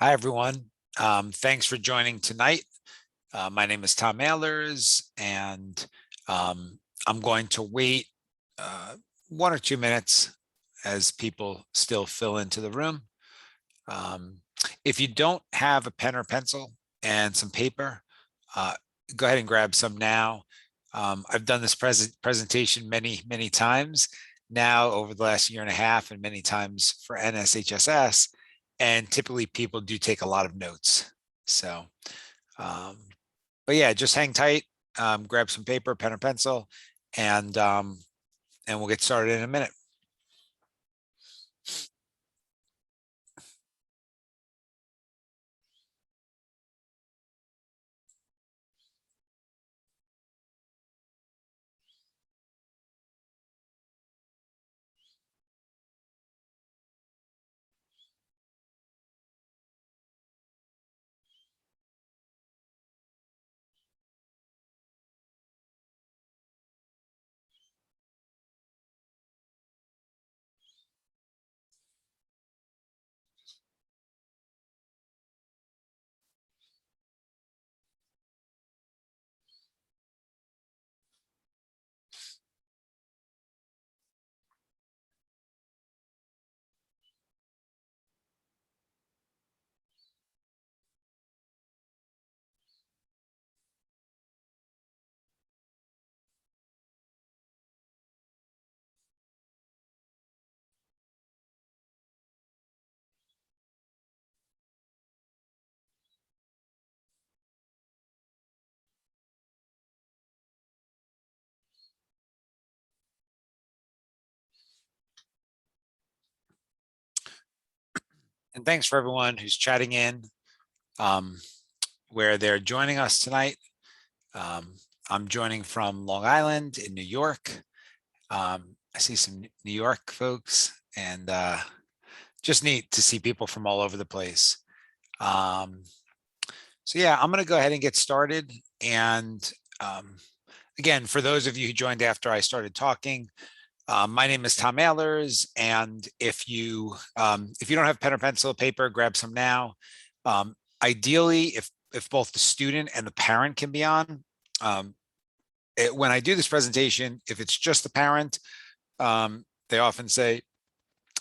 Hi, everyone. Thanks for joining tonight. My name is Tom Ehlers, and I'm going to wait 1 or 2 minutes as people still fill into the room. If you don't have a pen or pencil and some paper, go ahead and grab some now. I've done this presentation many times now over the last year and a half, and many times for NSHSS. And typically people do take a lot of notes. So, but yeah, just hang tight, grab some paper, pen or pencil, and we'll get started in a minute. And thanks for everyone who's chatting in, where they're joining us tonight. I'm joining from Long Island in New York. I see some New York folks, and just neat to see people from all over the place. So yeah, I'm going to go ahead and get started. And again, for those of you who joined after I started talking, my name is Tom Ehlers, and if you don't have pen or pencil, paper, grab some now. Ideally, if both the student and the parent can be on, when I do this presentation, if it's just the parent, they often say,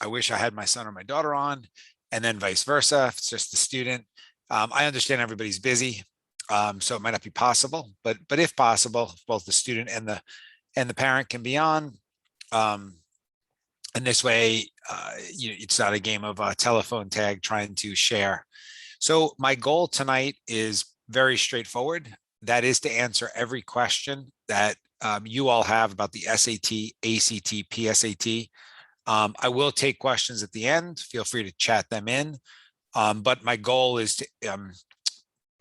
"I wish I had my son or my daughter on," and then vice versa. If it's just the student, I understand everybody's busy, so it might not be possible. But if possible, if both the student and the parent can be on. And this way, it's not a game of telephone tag trying to share. So my goal tonight is very straightforward. That is to answer every question that you all have about the SAT, ACT, PSAT. I will take questions at the end. Feel free to chat them in. But my goal is to,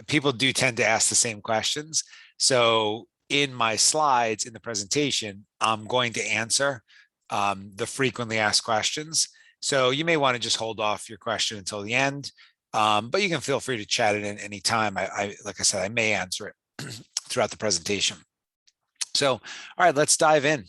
people do tend to ask the same questions. So in my slides in the presentation, I'm going to answer the frequently asked questions. So you may want to just hold off your question until the end, but you can feel free to chat it in any time. Like I said, I may answer it throughout the presentation. So, all right, let's dive in.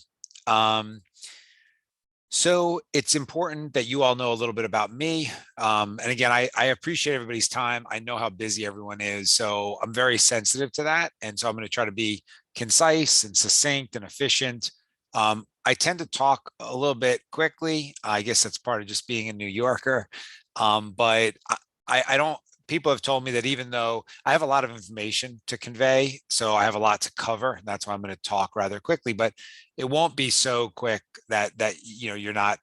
So it's important that you all know a little bit about me. And again, I appreciate everybody's time. I know how busy everyone is, so I'm very sensitive to that. And so I'm going to try to be concise and succinct and efficient. I tend to talk a little bit quickly. I guess that's part of just being a New Yorker. But I don't, people have told me that even though I have a lot of information to convey, so I have a lot to cover, and that's why I'm going to talk rather quickly, but it won't be so quick that you're not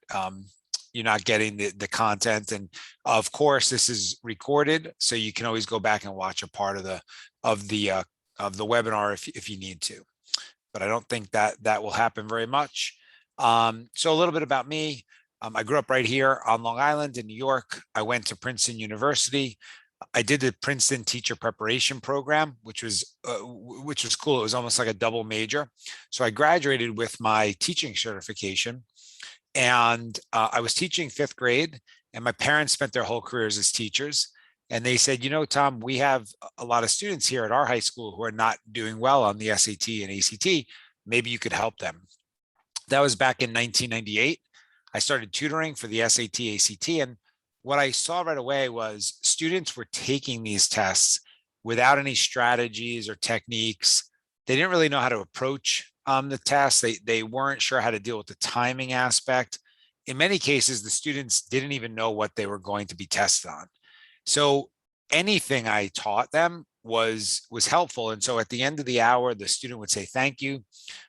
getting the content. And of course, this is recorded, so you can always go back and watch a part of the webinar if you need to. But I don't think that will happen very much. So a little bit about me. I grew up right here on Long Island in New York. I went to Princeton University. I did the Princeton teacher preparation program, which was cool. It was almost like a double major. So I graduated with my teaching certification, and I was teaching 5th grade, and my parents spent their whole careers as teachers. And they said, Tom, we have a lot of students here at our high school who are not doing well on the SAT and ACT. Maybe you could help them. That was back in 1998. I started tutoring for the SAT, ACT, and what I saw right away was students were taking these tests without any strategies or techniques. They didn't really know how to approach the test. They weren't sure how to deal with the timing aspect. In many cases, the students didn't even know what they were going to be tested on. So anything I taught them was helpful. And so at the end of the hour, the student would say thank you.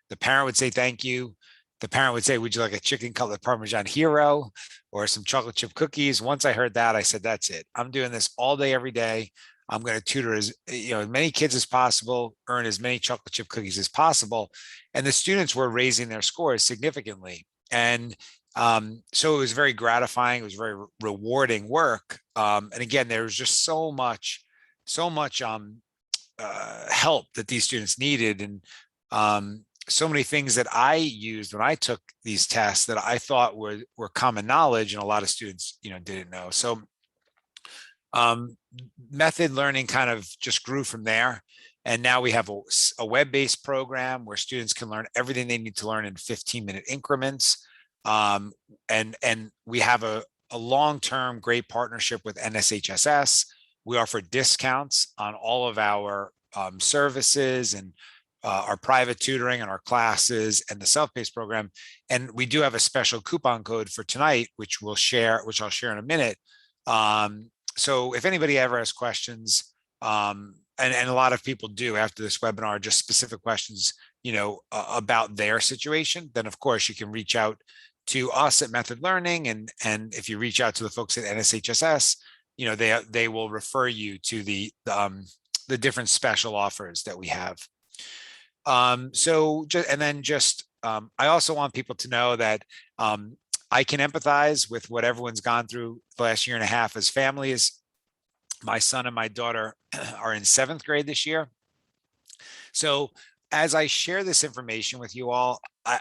The parent would say thank you. The parent would say, would you like a chicken cutlet Parmesan hero or some chocolate chip cookies? Once I heard that, I said, that's it. I'm doing this all day, every day. I'm going to tutor as many kids as possible, earn as many chocolate chip cookies as possible. And the students were raising their scores significantly. And so it was very gratifying. It was very rewarding work. And again, there was just so much help that these students needed. And so many things that I used when I took these tests that I thought were common knowledge, and a lot of students, didn't know. So method learning kind of just grew from there. And now we have a web-based program where students can learn everything they need to learn in 15-minute increments. And we have a long-term great partnership with NSHSS. We offer discounts on all of our services and our private tutoring and our classes and the self-paced program. And we do have a special coupon code for tonight, which I'll share in a minute. So if anybody ever has questions, and a lot of people do after this webinar, just specific questions, about their situation, then of course you can reach out to us at Method Learning. And if you reach out to the folks at NSHSS, they will refer you to the different special offers that we have. I also want people to know that I can empathize with what everyone's gone through the last year and a half as families. My son and my daughter are in 7th grade this year. So as I share this information with you all, I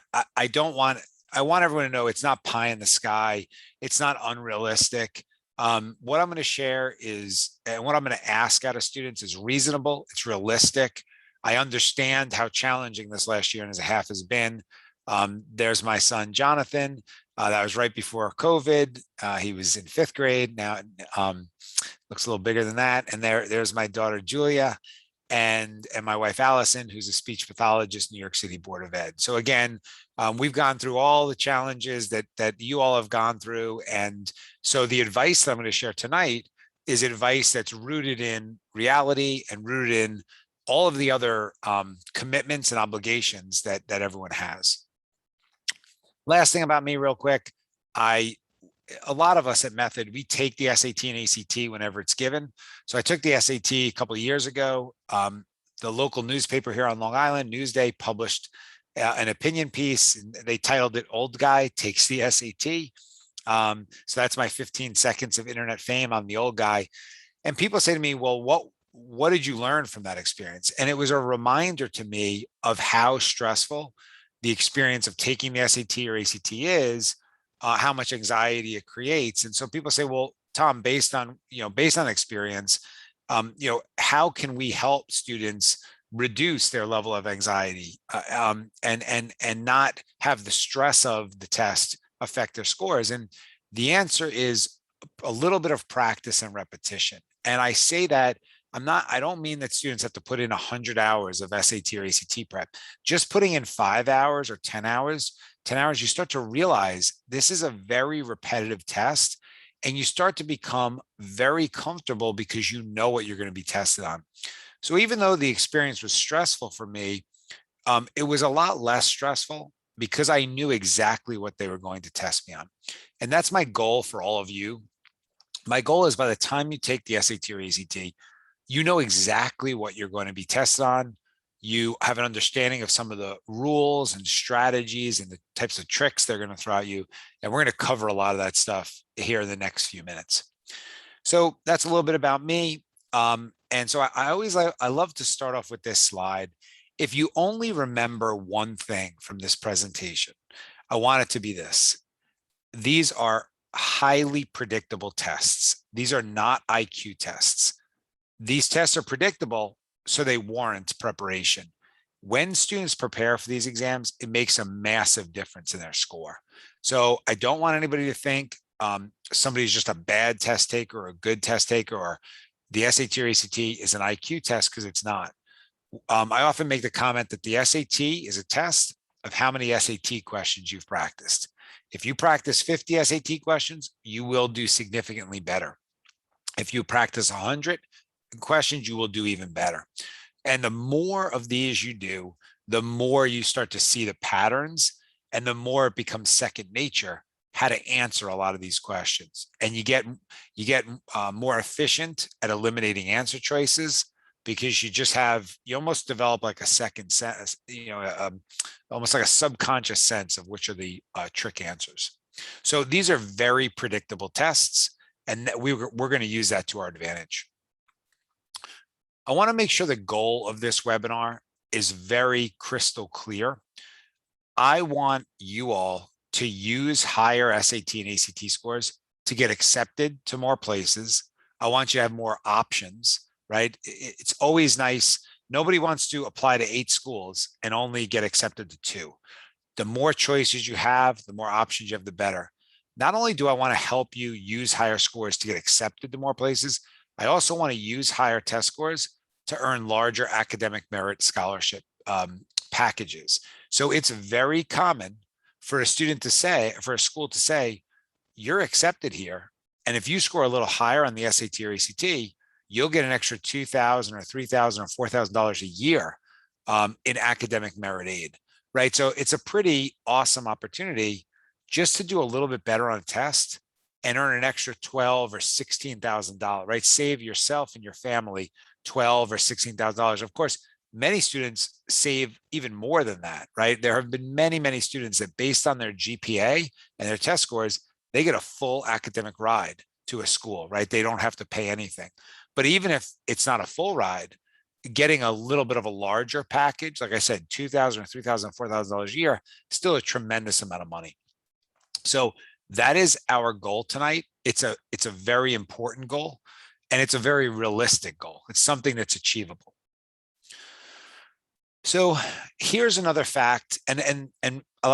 want everyone to know it's not pie in the sky. It's not unrealistic. What I'm going to share is, and what I'm going to ask out of students is reasonable. It's realistic. I understand how challenging this last year and a half has been. There's my son, Jonathan. That was right before COVID. He was in 5th grade. Now looks a little bigger than that. And there's my daughter, Julia, and my wife, Allison, who's a speech pathologist, New York City Board of Ed. So again, we've gone through all the challenges that you all have gone through. And so the advice that I'm going to share tonight is advice that's rooted in reality and rooted in all of the other commitments and obligations that everyone has. Last thing about me real quick, a lot of us at Method, we take the SAT and ACT whenever it's given. So I took the SAT a couple of years ago. The local newspaper here on Long Island, Newsday, published an opinion piece. And they titled it "Old Guy Takes the SAT." So that's my 15 seconds of internet fame. I'm the old guy. And people say to me, well, what did you learn from that experience? And it was a reminder to me of how stressful the experience of taking the SAT or ACT is, how much anxiety it creates. And so people say, well, Tom, based on experience, how can we help students reduce their level of anxiety and not have the stress of the test affect their scores? And the answer is a little bit of practice and repetition. And I say that I don't mean that students have to put in 100 hours of SAT or ACT prep. Just putting in 5 hours or 10 hours, you start to realize this is a very repetitive test, and you start to become very comfortable because you know what you're going to be tested on. So even though the experience was stressful for me, it was a lot less stressful because I knew exactly what they were going to test me on. And that's my goal for all of you. My goal is by the time you take the SAT or ACT, you know exactly what you're going to be tested on. You have an understanding of some of the rules and strategies and the types of tricks they're going to throw at you. And we're going to cover a lot of that stuff here in the next few minutes. So that's a little bit about me. And so I love to start off with this slide. If you only remember one thing from this presentation, I want it to be this. These are highly predictable tests. These are not IQ tests. These tests are predictable, so they warrant preparation. When students prepare for these exams, it makes a massive difference in their score. So I don't want anybody to think somebody's just a bad test taker or a good test taker, or the SAT or ACT is an IQ test, because it's not. I often make the comment that the SAT is a test of how many SAT questions you've practiced. If you practice 50 SAT questions, you will do significantly better. If you practice 100 questions, you will do even better. And the more of these you do, the more you start to see the patterns, and the more it becomes second nature how to answer a lot of these questions. And you get more efficient at eliminating answer choices, because you almost develop like a second sense, almost like a subconscious sense of which are the trick answers. So these are very predictable tests, and that we're going to use that to our advantage. I want to make sure the goal of this webinar is very crystal clear. I want you all to use higher SAT and ACT scores to get accepted to more places. I want you to have more options, right? It's always nice. Nobody wants to apply to 8 schools and only get accepted to 2. The more choices you have, the more options you have, the better. Not only do I want to help you use higher scores to get accepted to more places, I also want to use higher test scores to earn larger academic merit scholarship packages. So it's very common for a school to say, you're accepted here, and if you score a little higher on the SAT or ACT, you'll get an extra $2,000 or $3,000 or $4,000 a year in academic merit aid, right? So it's a pretty awesome opportunity just to do a little bit better on a test and earn an extra $12,000 or $16,000, right? Save yourself and your family $12,000 or $16,000. Of course, many students save even more than that, right? There have been many, many students that, based on their GPA and their test scores, they get a full academic ride to a school, right? They don't have to pay anything. But even if it's not a full ride, getting a little bit of a larger package, like I said, $2,000 or $3,000, $4,000 a year, still a tremendous amount of money. So that is our goal tonight. It's a very important goal, and it's a very realistic goal. It's something that's achievable. So here's another fact, and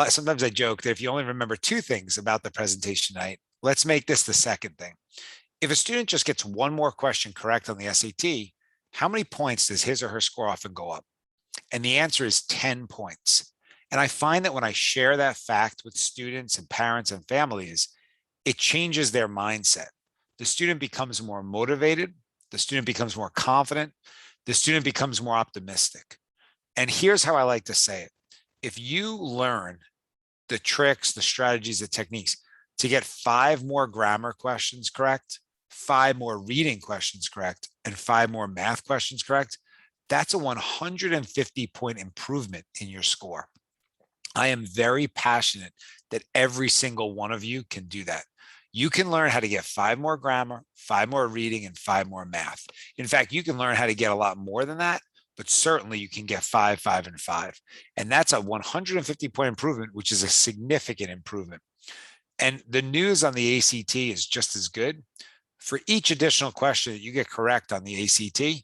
sometimes I joke that if you only remember 2 things about the presentation tonight, let's make this the second thing. If a student just gets 1 more question correct on the SAT, how many points does his or her score often go up? And the answer is 10 points. And I find that when I share that fact with students and parents and families, it changes their mindset. The student becomes more motivated. The student becomes more confident. The student becomes more optimistic. And here's how I like to say it. If you learn the tricks, the strategies, the techniques to get 5 more grammar questions correct, 5 more reading questions correct, and 5 more math questions correct, that's a 150-point improvement in your score. I am very passionate that every single one of you can do that. You can learn how to get 5 more grammar, 5 more reading, and 5 more math. In fact, you can learn how to get a lot more than that, but certainly you can get 5, 5, and 5. And that's a 150-point improvement, which is a significant improvement. And the news on the ACT is just as good. For each additional question that you get correct on the ACT,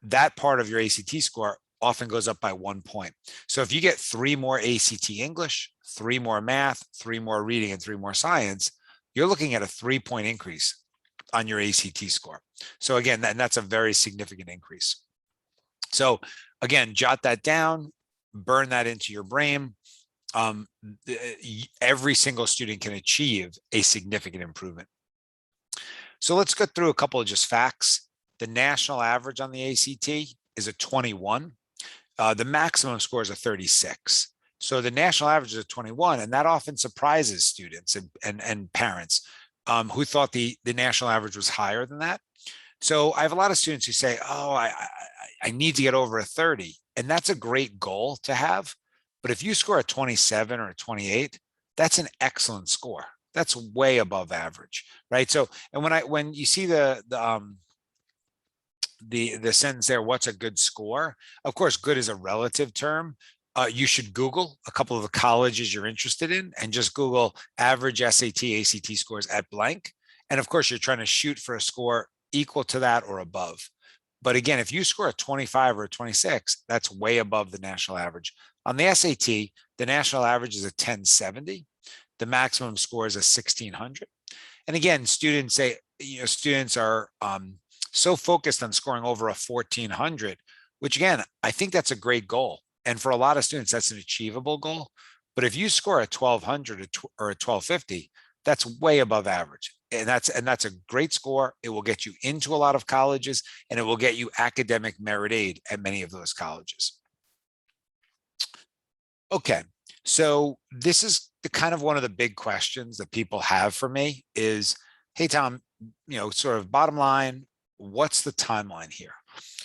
that part of your ACT score often goes up by 1 point. So if you get 3 more ACT English, 3 more math, 3 more reading, and 3 more science, you're looking at a 3-point increase on your ACT score. So again, that's a very significant increase. So again, jot that down, burn that into your brain. Every single student can achieve a significant improvement. So let's go through a couple of just facts. The national average on the ACT is a 21. The maximum score is a 36. So the national average is a 21, and that often surprises students and parents who thought the national average was higher than that. So I have a lot of students who say, oh, I need to get over a 30. And that's a great goal to have. But if you score a 27 or a 28, that's an excellent score. That's way above average, right? So, and when you see the sentence there, what's a good score? Of course, good is a relative term. You should Google a couple of the colleges you're interested in and just Google average SAT, ACT scores at blank. And of course, you're trying to shoot for a score equal to that or above. But again, if you score a 25 or a 26, that's way above the national average. On the SAT, the national average is a 1070. The maximum score is a 1600. And again, students say, students are so focused on scoring over a 1400, which again, I think that's a great goal. And for a lot of students, that's an achievable goal. But if you score a 1200 or a 1250, that's way above average. And that's a great score. It will get you into a lot of colleges, and it will get you academic merit aid at many of those colleges. Okay, so this is the kind of one of the big questions that people have for me is, hey, Tom, sort of bottom line, what's the timeline here?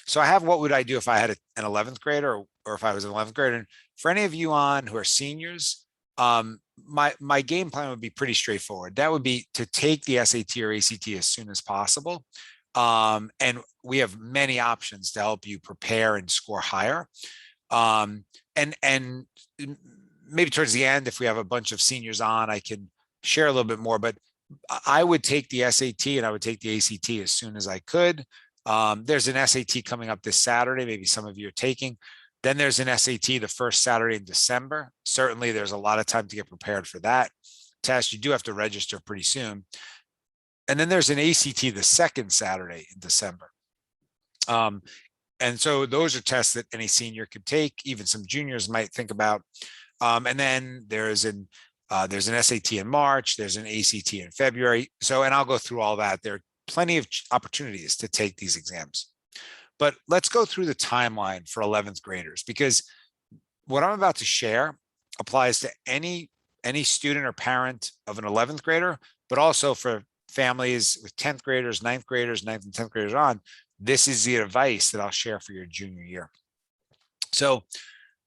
So I have, what would I do if I had an 11th grader or if I was an 11th grader? And for any of you on who are seniors, my game plan would be pretty straightforward. That would be to take the SAT or ACT as soon as possible. And we have many options to help you prepare and score higher. And maybe towards the end, if we have a bunch of seniors on, I can share a little bit more, but I would take the SAT and I would take the ACT as soon as I could. There's an SAT coming up this Saturday. Maybe some of you are taking. Then there's an SAT the first Saturday in December. Certainly there's a lot of time to get prepared for that test. You do have to register pretty soon. And then there's an ACT the second Saturday in December. And so those are tests that any senior could take, even some juniors might think about. And then there's an SAT in March, there's an ACT in February. So, and I'll go through all that. There are plenty of opportunities to take these exams. But let's go through the timeline for 11th graders, because what I'm about to share applies to any student or parent of an 11th grader, but also for families with 10th graders, 9th graders, 9th and 10th graders on. This is the advice that I'll share for your junior year. So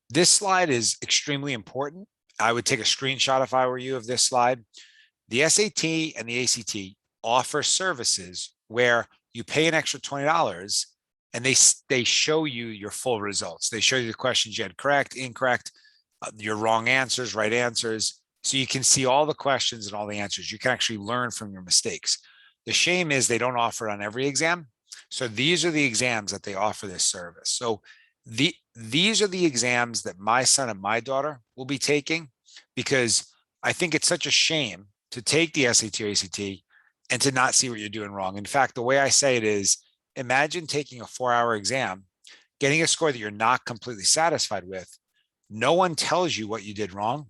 this slide is extremely important. I would take a screenshot if I were you of this slide. The SAT and the ACT offer services where you pay an extra $20 and they show you your full results. They show you the questions you had correct, incorrect, your wrong answers, right answers. So you can see all the questions and all the answers. You can actually learn from your mistakes. The shame is they don't offer it on every exam. So these are the exams that they offer this service. So these are the exams that my son and my daughter will be taking, because I think it's such a shame to take the SAT or ACT and to not see what you're doing wrong. In fact, the way I say it is, imagine taking a 4-hour exam, getting a score that you're not completely satisfied with. No one tells you what you did wrong.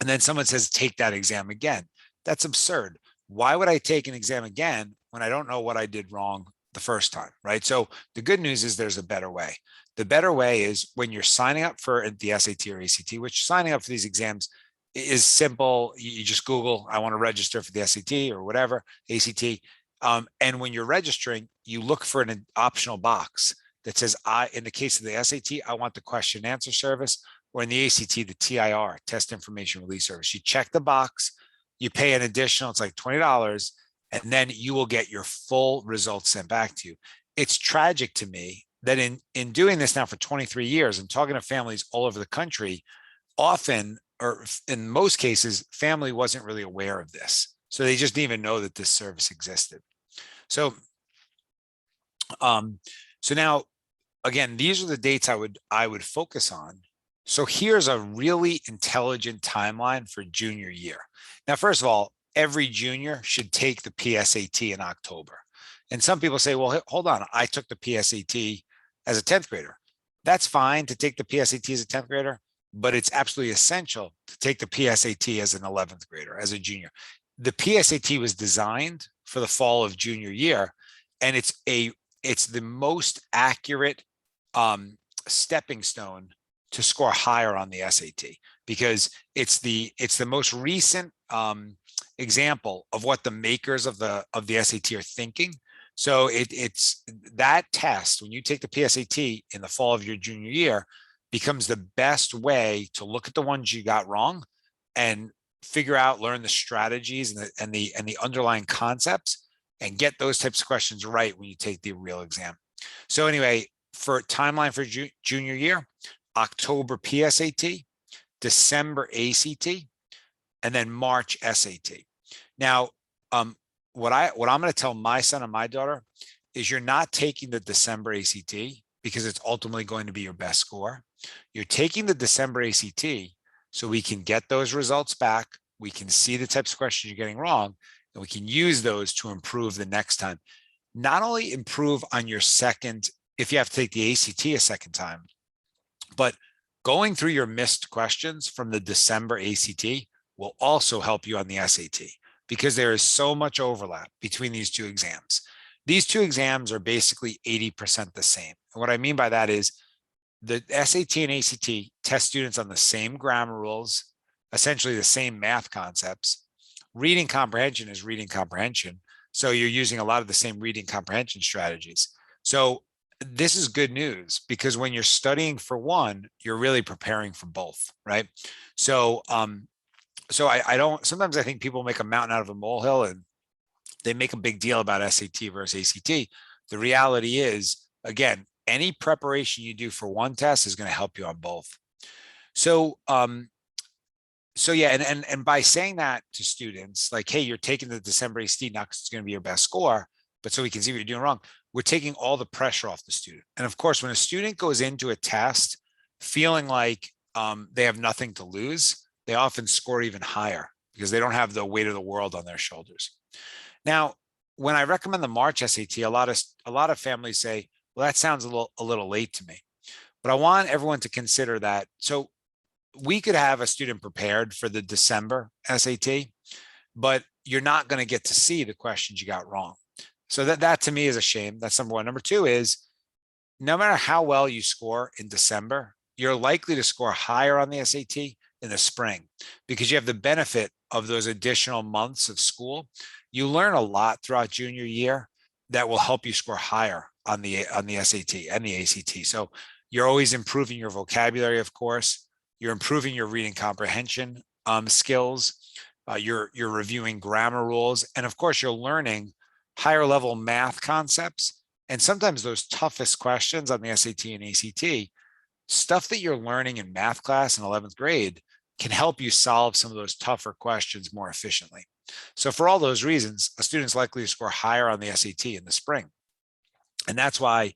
And then someone says, take that exam again. That's absurd. Why would I take an exam again when I don't know what I did wrong the first time, right? So the good news is there's a better way. The better way is when you're signing up for the SAT or ACT, which signing up for these exams is simple. You just Google, I want to register for the SAT or whatever, ACT. And when you're registering, you look for an optional box that says, in the case of the SAT, I want the question and answer service, or in the ACT, the TIR, test information release service. You check the box, you pay an additional, it's like $20, and then you will get your full results sent back to you. It's tragic to me that in doing this now for 23 years and talking to families all over the country, often, or in most cases, family wasn't really aware of this. So they just didn't even know that this service existed. So now, again, these are the dates I would focus on. So here's a really intelligent timeline for junior year. Now, first of all, every junior should take the PSAT in October. And some people say, well, hold on, I took the PSAT as a 10th grader. That's fine to take the PSAT as a 10th grader, but it's absolutely essential to take the PSAT as an 11th grader, as a junior. The PSAT was designed for the fall of junior year, and it's the most accurate stepping stone to score higher on the SAT, because it's the most recent example of what the makers of the SAT are thinking. So it's that test, when you take the PSAT in the fall of your junior year, becomes the best way to look at the ones you got wrong and figure out, learn the strategies and the underlying concepts, and get those types of questions right when you take the real exam. So anyway, for timeline for junior year, October PSAT, December ACT, and then March SAT. Now, what I'm going to tell my son and my daughter is, you're not taking the December ACT because it's ultimately going to be your best score. You're taking the December ACT so we can get those results back. We can see the types of questions you're getting wrong, And we can use those to improve the next time. Not only improve on your second, if you have to take the ACT a second time, but going through your missed questions from the December ACT will also help you on the SAT, because there is so much overlap between these two exams. These two exams are basically 80% the same. And what I mean by that is the SAT and ACT test students on the same grammar rules, essentially the same math concepts. Reading comprehension is reading comprehension. So you're using a lot of the same reading comprehension strategies. So this is good news, because when you're studying for one, you're really preparing for both, right? So, I don't, sometimes I think people make a mountain out of a molehill and they make a big deal about SAT versus ACT. The reality is, again, any preparation you do for one test is going to help you on both. So, yeah, and by saying that to students, like, hey, you're taking the December ACT, not because it's going to be your best score, but so we can see what you're doing wrong, we're taking all the pressure off the student. And of course, when a student goes into a test feeling like they have nothing to lose, they often score even higher because they don't have the weight of the world on their shoulders. Now, when I recommend the March SAT, a lot of families say, well, that sounds a little late to me. But I want everyone to consider that. So we could have a student prepared for the December SAT, but you're not going to get to see the questions you got wrong. So that to me is a shame. That's number one. Number two is, no matter how well you score in December, you're likely to score higher on the SAT in the spring, because you have the benefit of those additional months of school. You learn a lot throughout junior year that will help you score higher on the SAT and the ACT. So you're always improving your vocabulary, of course. You're improving your reading comprehension skills. You're reviewing grammar rules. And of course, you're learning higher level math concepts. And sometimes those toughest questions on the SAT and ACT, stuff that you're learning in math class in 11th grade, can help you solve some of those tougher questions more efficiently. So for all those reasons, a student's likely to score higher on the SAT in the spring. And that's why,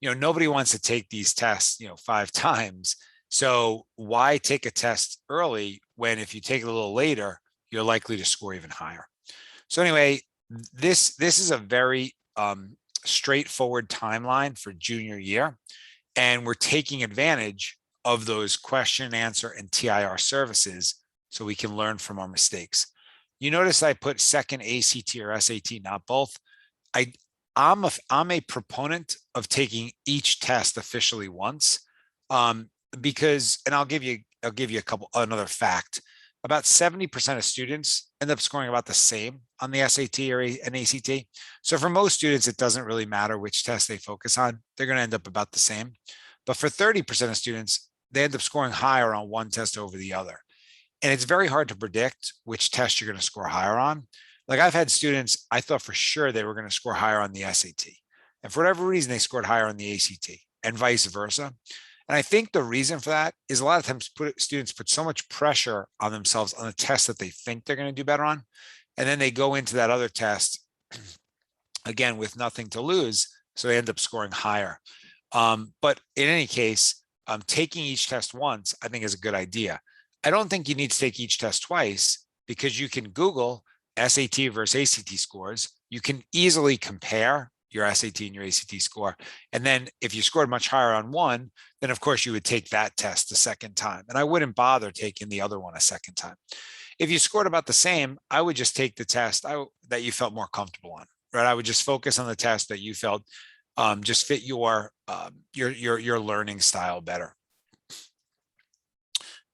nobody wants to take these tests, 5 times. So why take a test early when, if you take it a little later, you're likely to score even higher? So anyway, this is a very straightforward timeline for junior year. And we're taking advantage of those question and answer and TIR services so we can learn from our mistakes. You notice I put second ACT or SAT, not both. I'm a proponent of taking each test officially once, because, and I'll give you another fact. About 70% of students end up scoring about the same on the SAT or an ACT. So for most students, it doesn't really matter which test they focus on. They're going to end up about the same. But for 30% of students, they end up scoring higher on one test over the other. And it's very hard to predict which test you're going to score higher on. Like, I've had students, I thought for sure they were going to score higher on the SAT. And for whatever reason, they scored higher on the ACT, and vice versa. And I think the reason for that is a lot of times students put so much pressure on themselves on the test that they think they're going to do better on. And then they go into that other test, again, with nothing to lose. So they end up scoring higher. But in any case, taking each test once, I think, is a good idea. I don't think you need to take each test twice, because you can Google SAT versus ACT scores. You can easily compare your SAT and your ACT score. And then if you scored much higher on one, then of course you would take that test a second time. And I wouldn't bother taking the other one a second time. If you scored about the same, I would just take the test that you felt more comfortable on, right? I would just focus on the test that you felt just fit your learning style better.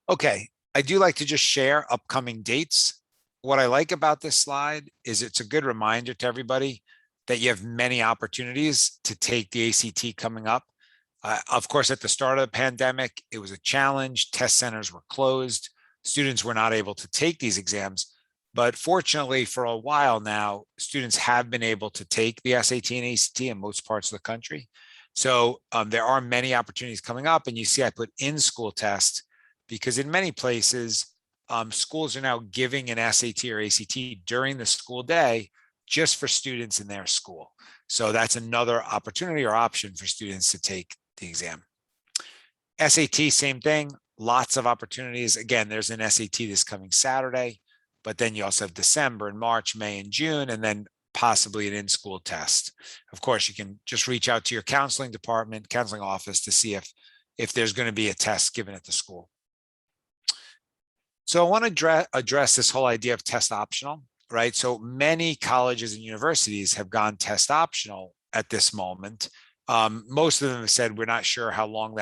Okay, I do like to just share upcoming dates. What I like about this slide is it's a good reminder to everybody that you have many opportunities to take the ACT coming up. Of course, at the start of the pandemic, it was a challenge. Test centers were closed. Students were not able to take these exams. But fortunately, for a while now, students have been able to take the SAT and ACT in most parts of the country. So there are many opportunities coming up. And you see I put in-school test, because in many places, schools are now giving an SAT or ACT during the school day just for students in their school. So that's another opportunity or option for students to take the exam. SAT, same thing, lots of opportunities. Again, there's an SAT this coming Saturday. but then you also have December and March, May, and June, and then possibly an in-school test. Of course, you can just reach out to your counseling department, counseling office to see if there's going to be a test given at the school. So I want to address this whole idea of test optional, right? So many colleges and universities have gone test optional at this moment. Most of them have said we're not sure how long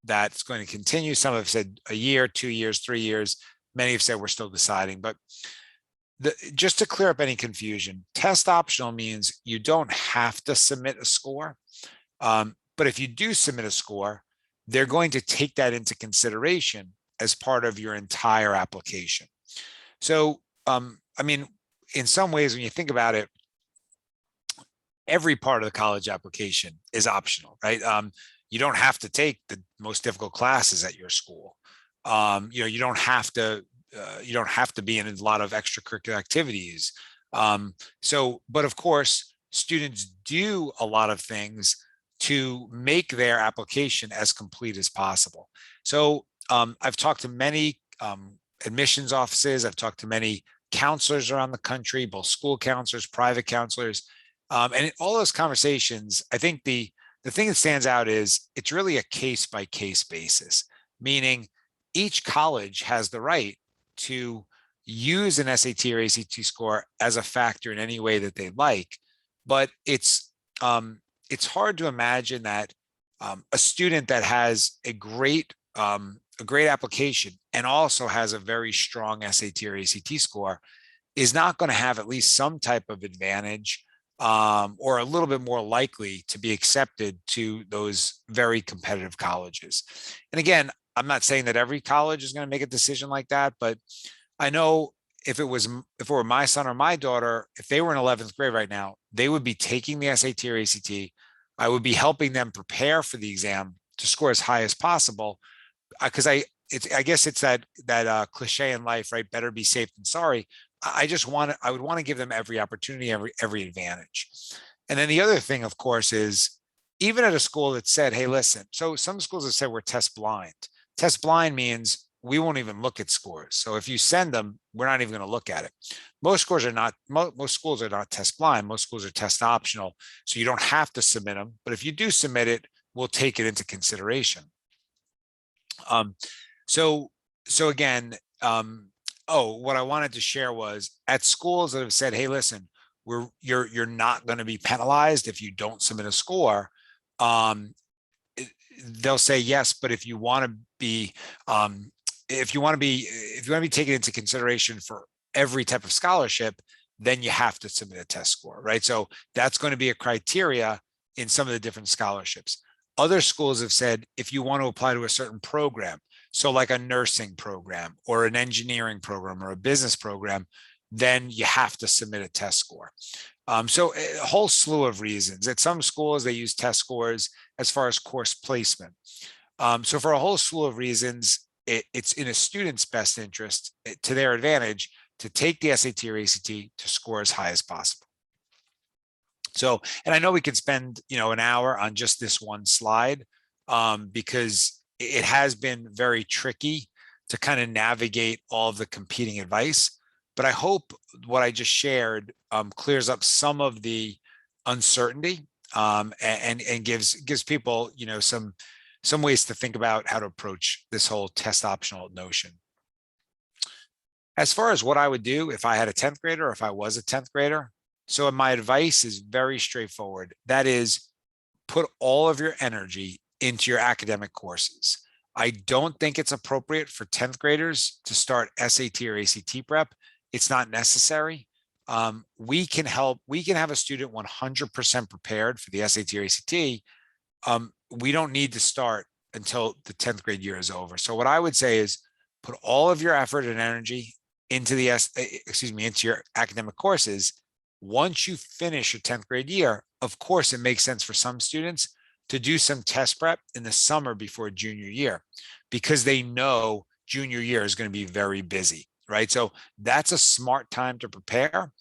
that's going to continue. Some have said a year, 2 years, 3 years. Many have said we're still deciding. But just to clear up any confusion, test optional means you don't have to submit a score. But if you do submit a score, they're going to take that into consideration as part of your entire application. So, I mean, in some ways, when you think about it, every part of the college application is optional, right? You don't have to take the most difficult classes at your school. You don't have to be in a lot of extracurricular activities. But of course, students do a lot of things to make their application as complete as possible. So I've talked to many admissions offices. I've talked to many counselors around the country, both school counselors, private counselors. And in all those conversations, I think the thing that stands out is it's really a case by case basis, meaning each college has the right to use an SAT or ACT score as a factor in any way that they like. But it's hard to imagine that a student that has a great application and also has a very strong SAT or ACT score is not going to have at least some type of advantage or a little bit more likely to be accepted to those very competitive colleges. And again, I'm not saying that every college is going to make a decision like that, but I know if it were my son or my daughter, if they were in 11th grade right now, they would be taking the SAT or ACT. I would be helping them prepare for the exam to score as high as possible. Because I guess it's that cliche in life, right? Better be safe than sorry. I would want to give them every opportunity, every advantage. And then the other thing, of course, is even at a school that said, hey, listen, so some schools have said we're test blind. Test blind means we won't even look at scores. So if you send them, we're not even going to look at it. Most schools are not test blind. Most schools are test optional. So you don't have to submit them. But if you do submit it, we'll take it into consideration. So again, what I wanted to share was at schools that have said, hey, listen, you're not going to be penalized if you don't submit a score. They'll say yes, but if you want to be taken into consideration for every type of scholarship, then you have to submit a test score, right? So that's going to be a criteria in some of the different scholarships. Other schools have said, if you want to apply to a certain program, so like a nursing program or an engineering program or a business program, then you have to submit a test score. So a whole slew of reasons. At some schools, they use test scores as far as course placement. So for a whole slew of reasons, it's in a student's best interest, to their advantage, to take the SAT or ACT to score as high as possible. So, and I know we could spend, an hour on just this one slide because it has been very tricky to kind of navigate all of the competing advice. But I hope what I just shared clears up some of the uncertainty and gives people, some ways to think about how to approach this whole test optional notion. As far as what I would do if I had a 10th grader or if I was a 10th grader, so my advice is very straightforward. That is, put all of your energy into your academic courses. I don't think it's appropriate for 10th graders to start SAT or ACT prep. It's not necessary. We can have a student 100% prepared for the SAT or ACT. We don't need to start until the 10th grade year is over. So what I would say is put all of your effort and energy into into your academic courses. Once you finish your 10th grade year, of course, it makes sense for some students to do some test prep in the summer before junior year because they know junior year is going to be very busy, right? So that's a smart time to prepare.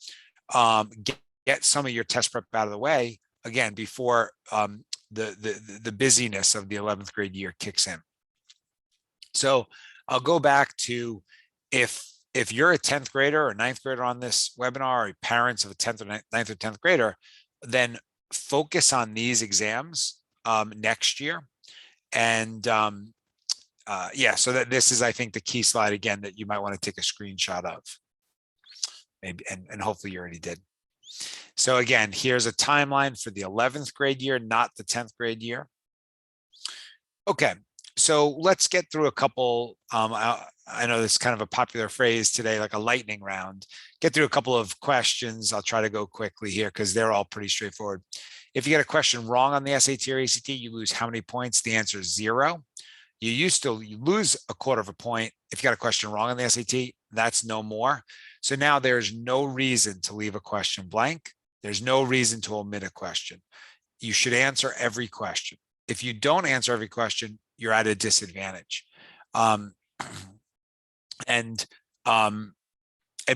Get some of your test prep out of the way, again, before the busyness of the 11th grade year kicks in. So I'll go back to if if you're a 10th grader or 9th grader on this webinar, or parents of a 10th or 9th or 10th grader, then focus on these exams next year. And yeah, so that this is, I think, the key slide again that you might want to take a screenshot of. Maybe, and hopefully you already did. So again, here's a timeline for the 11th grade year, not the 10th grade year. Okay, so let's get through a couple. I know this is kind of a popular phrase today, like a lightning round. Get through a couple of questions. I'll try to go quickly here because they're all pretty straightforward. If you get a question wrong on the SAT or ACT, you lose how many points? The answer is 0. You lose a quarter of a point. If you got a question wrong on the SAT, that's no more. So now there's no reason to leave a question blank. There's no reason to omit a question. You should answer every question. If you don't answer every question, you're at a disadvantage. And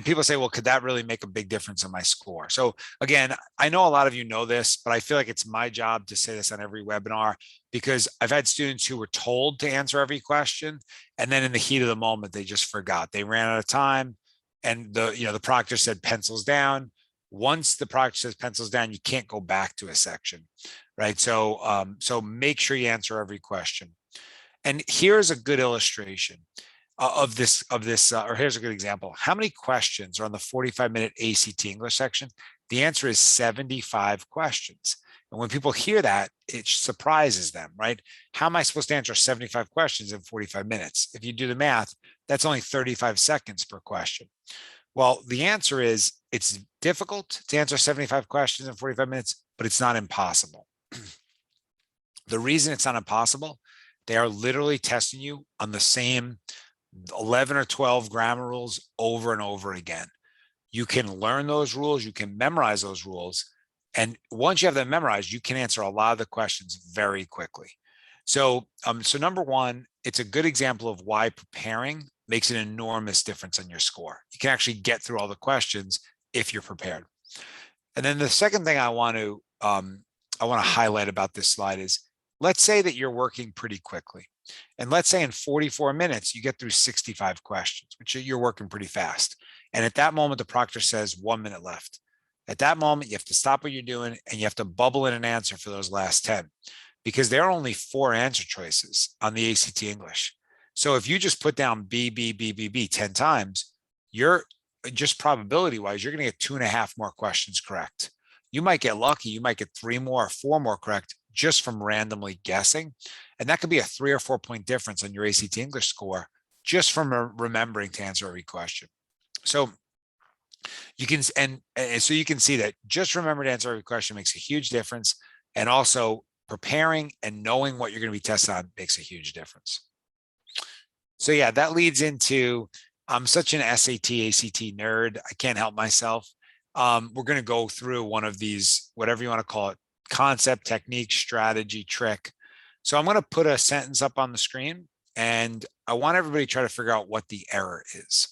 people say, well, could that really make a big difference in my score? So again, I know a lot of you know this, but I feel like it's my job to say this on every webinar because I've had students who were told to answer every question. And then in the heat of the moment, they just forgot. They ran out of time. And the proctor said pencils down. Once the proctor says pencils down, you can't go back to a section, right? So, so make sure you answer every question. And here's a good illustration of this, or here's a good example. How many questions are on the 45-minute ACT English section? The answer is 75 questions. And when people hear that, it surprises them, right? How am I supposed to answer 75 questions in 45 minutes? If you do the math, that's only 35 seconds per question. Well, the answer is it's difficult to answer 75 questions in 45 minutes, but it's not impossible. The reason it's not impossible, they are literally testing you on the same 11 or 12 grammar rules over and over again. You can learn those rules, you can memorize those rules, and once you have them memorized, you can answer a lot of the questions very quickly. So, so number one, it's a good example of why preparing makes an enormous difference on your score. You can actually get through all the questions if you're prepared. And then the second thing I want to highlight about this slide is, let's say that you're working pretty quickly. And let's say in 44 minutes, you get through 65 questions, which you're working pretty fast. And at that moment, the proctor says 1 minute left. At that moment, you have to stop what you're doing and you have to bubble in an answer for those last 10, because there are only 4 answer choices on the ACT English. So if you just put down B, B, B, B, B 10 times, you're just probability wise, you're going to get 2.5 more questions correct. You might get lucky. You might get 3 more or 4 more correct just from randomly guessing. And that could be a 3 or 4 point difference on your ACT English score just from remembering to answer every question. So you can, and so you can see that just remember to answer every question makes a huge difference. And also preparing and knowing what you're going to be tested on makes a huge difference. So yeah, that leads into, I'm such an SAT, ACT nerd. I can't help myself. We're going to go through one of these, whatever you want to call it, concept, technique, strategy, trick. So I'm going to put a sentence up on the screen and I want everybody to try to figure out what the error is.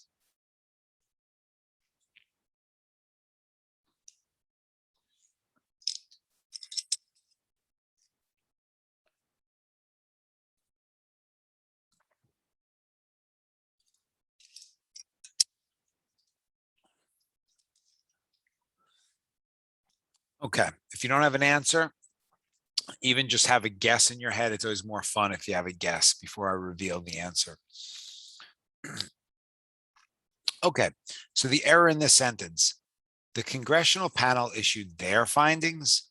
Okay, if you don't have an answer, even just have a guess in your head. It's always more fun if you have a guess before I reveal the answer. Okay, so the error in this sentence, the congressional panel issued their findings.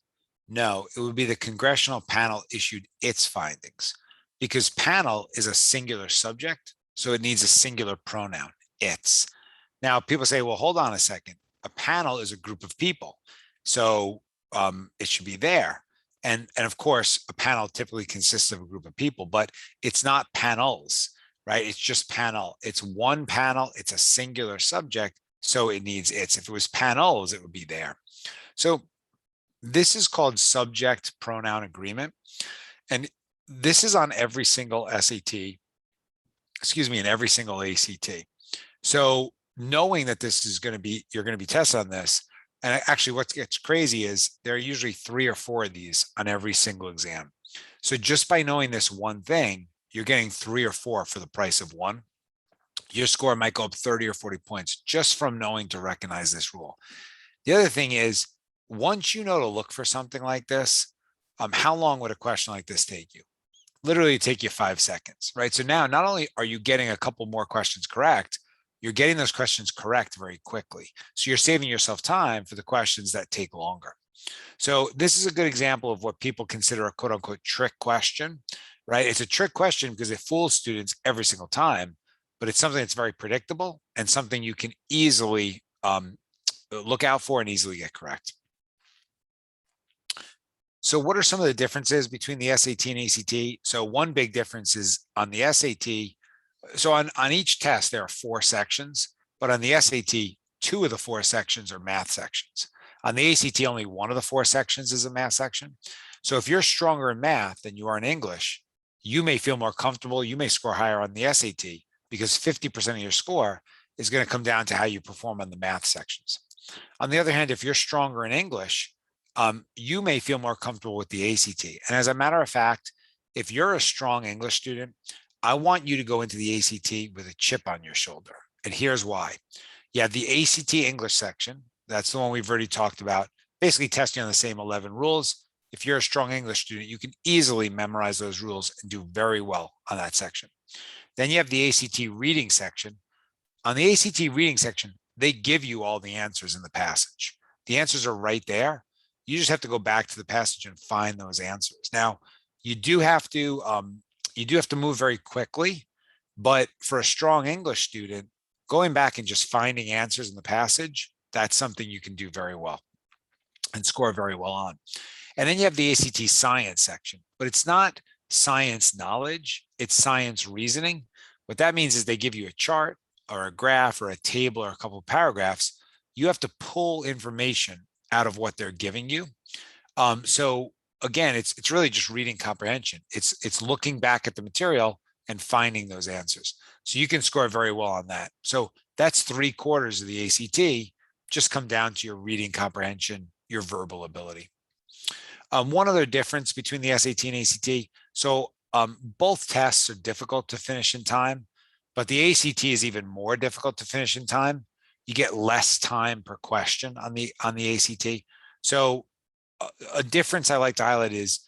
No, it would be the congressional panel issued its findings, because panel is a singular subject, so it needs a singular pronoun, its. Now, people say, well, hold on a second. A panel is a group of people, so it should be there. And of course, a panel typically consists of a group of people, but it's not panels, right? It's just panel. It's one panel. It's a singular subject, so it needs its. If it was panels, it would be there. So this is called subject pronoun agreement. And this is on every single SAT, excuse me, in every single ACT. So knowing that this is going to be, you're going to be tested on this. And actually what gets crazy is there are usually 3 or 4 of these on every single exam. So just by knowing this one thing, you're getting 3 or 4 for the price of one. your score might go up 30 or 40 points just from knowing to recognize this rule. The other thing is, once you know to look for something like this, how long would a question like this take you? Literally take you 5 seconds, right? So now not only are you getting a couple more questions correct, you're getting those questions correct very quickly. So you're saving yourself time for the questions that take longer. So this is a good example of what people consider a quote unquote trick question, right? It's a trick question because it fools students every single time, but it's something that's very predictable and something you can easily look out for and easily get correct. So what are some of the differences between the SAT and ACT? So one big difference is on the SAT. So on each test, there are 4 sections, but on the SAT, 2 of the 4 sections are math sections. On the ACT, only 1 of the 4 sections is a math section. So if you're stronger in math than you are in English, you may feel more comfortable. You may score higher on the SAT because 50% of your score is going to come down to how you perform on the math sections. On the other hand, if you're stronger in English, you may feel more comfortable with the ACT. And as a matter of fact, if you're a strong English student, I want you to go into the ACT with a chip on your shoulder. And here's why. You have the ACT English section. That's the one we've already talked about, basically testing on the same 11 rules. If you're a strong English student, you can easily memorize those rules and do very well on that section. Then you have the ACT reading section. On the ACT reading section, they give you all the answers in the passage. The answers are right there. You just have to go back to the passage and find those answers. Now, you do have to move very quickly, but for a strong English student, going back and just finding answers in the passage, that's something you can do very well and score very well on. And then you have the ACT science section, but it's not science knowledge, it's science reasoning. What that means is they give you a chart or a graph or a table or a couple of paragraphs. You have to pull information out of what they're giving you. So again, it's really just reading comprehension. It's looking back at the material and finding those answers. So you can score very well on that. So that's 3/4 of the ACT. Just come down to your reading comprehension, your verbal ability. One other difference between the SAT and ACT. So both tests are difficult to finish in time, but the ACT is even more difficult to finish in time. You get less time per question on the ACT. So a difference I like to highlight is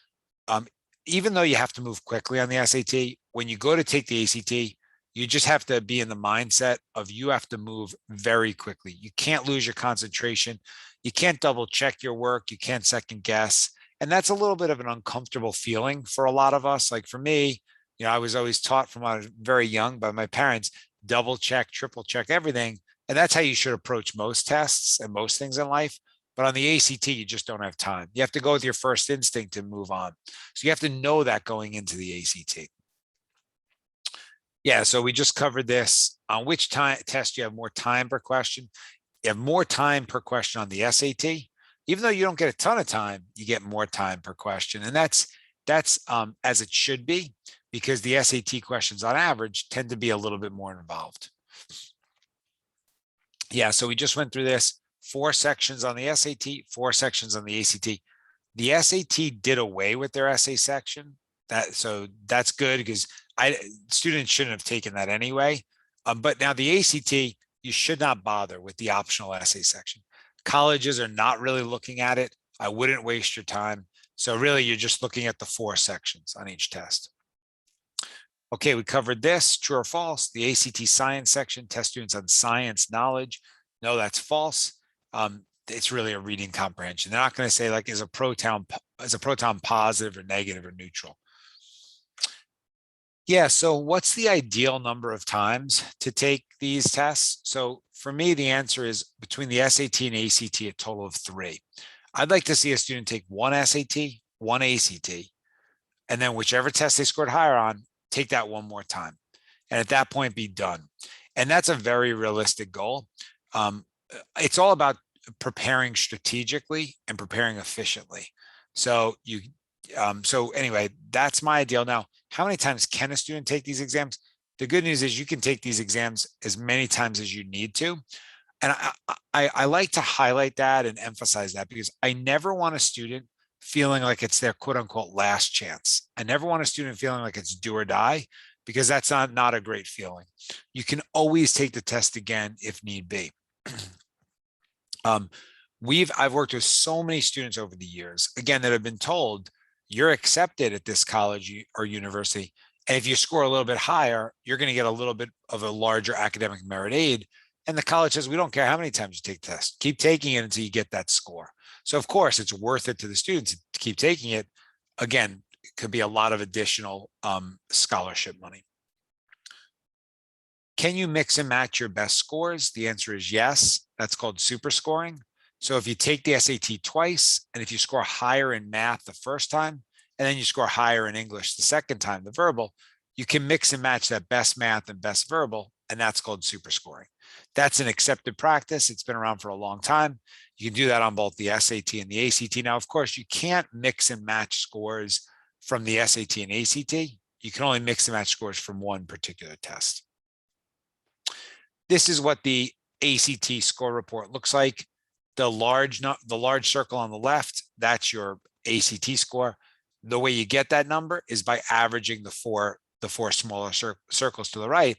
even though you have to move quickly on the SAT, when you go to take the ACT, you just have to be in the mindset of you have to move very quickly. You can't lose your concentration. You can't double check your work. You can't second guess. And that's a little bit of an uncomfortable feeling for a lot of us. Like for me, I was always taught from when I was very young by my parents, double check, triple check everything. And that's how you should approach most tests and most things in life. But on the ACT, you just don't have time. You have to go with your first instinct and move on. So you have to know that going into the ACT. Yeah, so we just covered this. On which test you have more time per question? You have more time per question on the SAT. Even though you don't get a ton of time, you get more time per question. And that's as it should be, because the SAT questions on average tend to be a little bit more involved. Yeah, so we just went through this. 4 sections on the SAT, 4 sections on the ACT. The SAT did away with their essay section. So that's good because students shouldn't have taken that anyway. But now the ACT, you should not bother with the optional essay section. Colleges are not really looking at it. I wouldn't waste your time. So really, you're just looking at the 4 sections on each test. Okay, we covered this, true or false. The ACT science section, test students on science knowledge. No, that's false. It's really a reading comprehension. They're not going to say like, is a pronoun positive or negative or neutral? Yeah, so what's the ideal number of times to take these tests? So for me, the answer is between the SAT and ACT, a total of 3. I'd like to see a student take 1 SAT, 1 ACT, and then whichever test they scored higher on, take that 1 more time. And at that point, be done. And that's a very realistic goal. It's all about preparing strategically and preparing efficiently. So anyway, that's my ideal. Now, how many times can a student take these exams? The good news is you can take these exams as many times as you need to. And I like to highlight that and emphasize that because I never want a student feeling like it's their quote unquote last chance. I never want a student feeling like it's do or die, because that's not a great feeling. You can always take the test again if need be. I've worked with so many students over the years, again, that have been told you're accepted at this college or university. And if you score a little bit higher, you're going to get a little bit of a larger academic merit aid. And the college says, we don't care how many times you take the test. Keep taking it until you get that score. So of course, it's worth it to the students to keep taking it. Again, it could be a lot of additional scholarship money. Can you mix and match your best scores? The answer is yes. That's called super scoring. So if you take the SAT twice, and if you score higher in math the first time, and then you score higher in English the second time, the verbal, you can mix and match that best math and best verbal, and that's called super scoring. That's an accepted practice. It's been around for a long time. You can do that on both the SAT and the ACT. Now, of course, you can't mix and match scores from the SAT and ACT. You can only mix and match scores from one particular test. This is what the ACT score report looks like. The large circle on the left, that's your ACT score. The way you get that number is by averaging the four smaller circles to the right.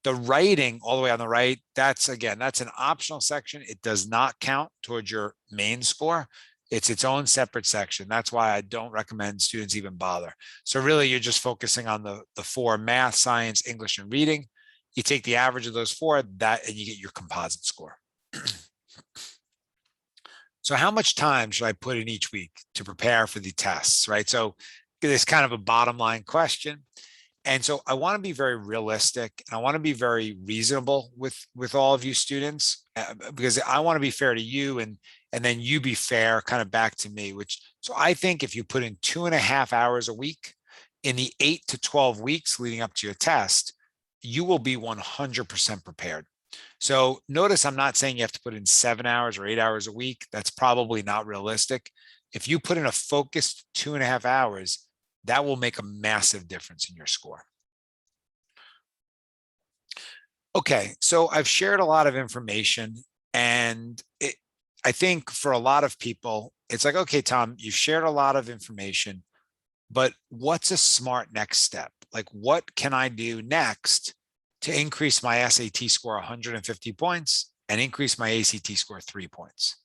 The writing all the way on the right, that's an optional section. It does not count towards your main score. It's its own separate section. That's why I don't recommend students even bother. So really, you're just focusing on the four: math, science, English, and reading. You take the average of those four, and you get your composite score. So how much time should I put in each week to prepare for the tests, right? So it's kind of a bottom line question. And so I want to be very realistic, and I want to be very reasonable with all of you students, because I want to be fair to you, and then you be fair kind of back to me, so I think if you put in 2.5 hours a week in the 8 to 12 weeks leading up to your test, you will be 100% prepared. So notice I'm not saying you have to put in 7 hours or 8 hours a week. That's probably not realistic. If you put in a focused 2.5 hours, that will make a massive difference in your score. Okay, so I've shared a lot of information, and I think for a lot of people, it's like, okay, Tom, you've shared a lot of information, but what's a smart next step? Like, what can I do next to increase my SAT score 150 points and increase my ACT score 3 points?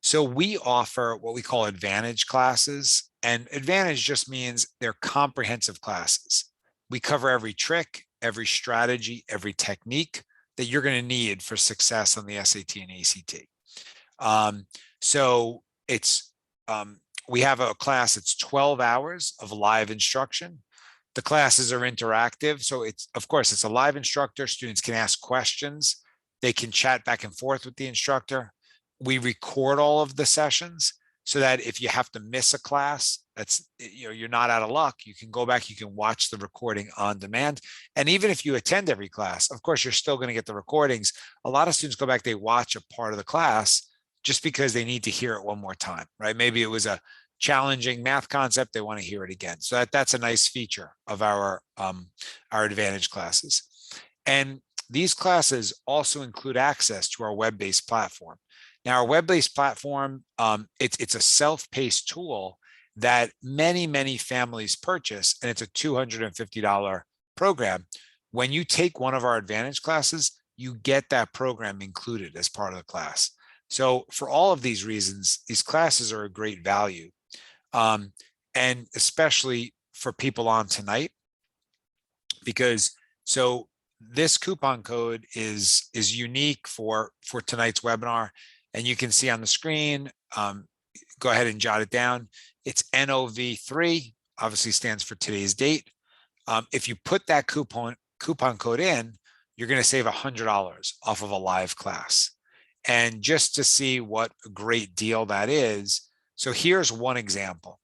So we offer what we call advantage classes, and advantage just means they're comprehensive classes. We cover every trick, every strategy, every technique that you're going to need for success on the SAT and ACT. So we have a class, it's 12 hours of live instruction. The classes are interactive. So of course, it's a live instructor. Students can ask questions. They can chat back and forth with the instructor. We record all of the sessions so that if you have to miss a class, you're not out of luck. You can go back, you can watch the recording on demand. And even if you attend every class, of course, you're still going to get the recordings. A lot of students go back, they watch a part of the class just because they need to hear it one more time, right? Maybe it was a challenging math concept, they want to hear it again. So that's a nice feature of our advantage classes. And these classes also include access to our web-based platform. Now, our web-based platform, it's a self-paced tool that many families purchase, and it's a $250 program. When you take one of our advantage classes, you get that program included as part of the class. So for all of these reasons, these classes are a great value. And especially for people on tonight, because this coupon code is unique for tonight's webinar, and you can see on the screen. Go ahead and jot it down. It's NOV3, obviously stands for today's date. If you put that coupon code in, you're going to save $100 off of a live class. And just to see what a great deal that is, so here's one example.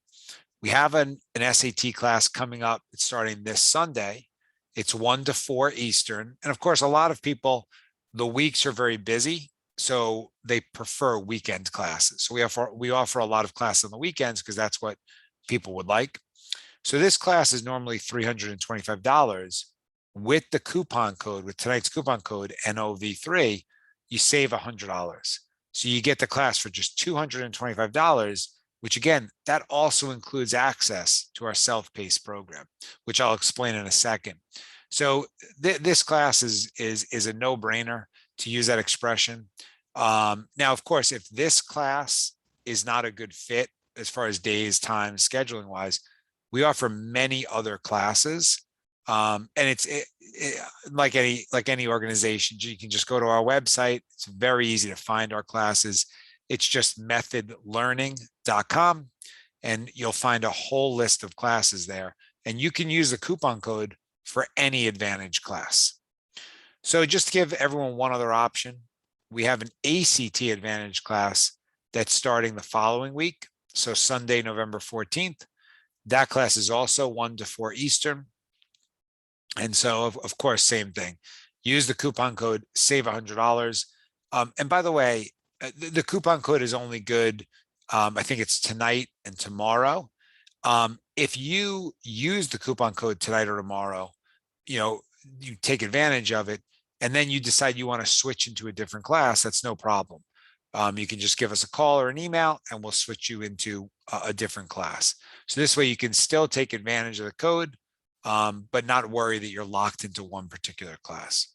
We have an SAT class coming up. It's starting this Sunday. It's 1 to 4 Eastern. And of course, a lot of people, the weeks are very busy, so they prefer weekend classes. So we offer a lot of classes on the weekends because that's what people would like. So this class is normally $325. With the coupon code, with tonight's coupon code, NOV3, you save $100. So you get the class for just $225, which again, that also includes access to our self-paced program, which I'll explain in a second. So this class is a no-brainer to use that expression. Now, of course, if this class is not a good fit as far as days, time, scheduling wise, we offer many other classes. And like any organization, you can just go to our website. It's very easy to find our classes. It's just methodlearning.com, and you'll find a whole list of classes there. And you can use the coupon code for any Advantage class. So just to give everyone one other option, we have an ACT Advantage class that's starting the following week. So Sunday, November 14th. That class is also 1 to 4 Eastern. And so, of course, same thing. Use the coupon code, save $100. And by the way, the coupon code is only good, I think it's tonight and tomorrow. If you use the coupon code tonight or tomorrow, you take advantage of it, and then you decide you want to switch into a different class, that's no problem. You can just give us a call or an email, and we'll switch you into a different class. So this way you can still take advantage of the code, but not worry that you're locked into one particular class.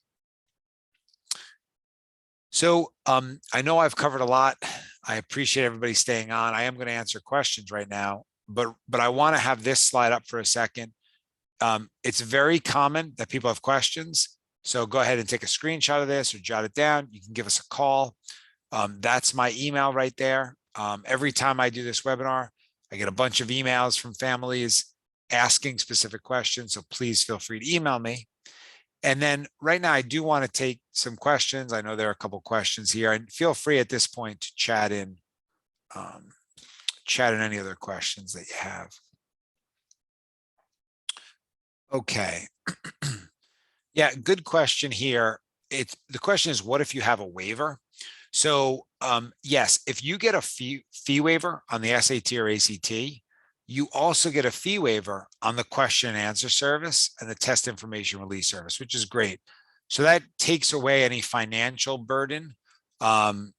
So I know I've covered a lot. I appreciate everybody staying on. I am going to answer questions right now, but I want to have this slide up for a second. It's very common that people have questions. So go ahead and take a screenshot of this or jot it down. You can give us a call. That's my email right there. Every time I do this webinar, I get a bunch of emails from families asking specific questions. So please feel free to email me. And then right now, I do want to take some questions. I know there are a couple questions here, and feel free at this point to chat in any other questions that you have. Okay. Yeah, good question here. The question is, what if you have a waiver? So yes, if you get a fee waiver on the SAT or ACT, you also get a fee waiver on the question and answer service and the test information release service, which is great. So that takes away any financial burden. For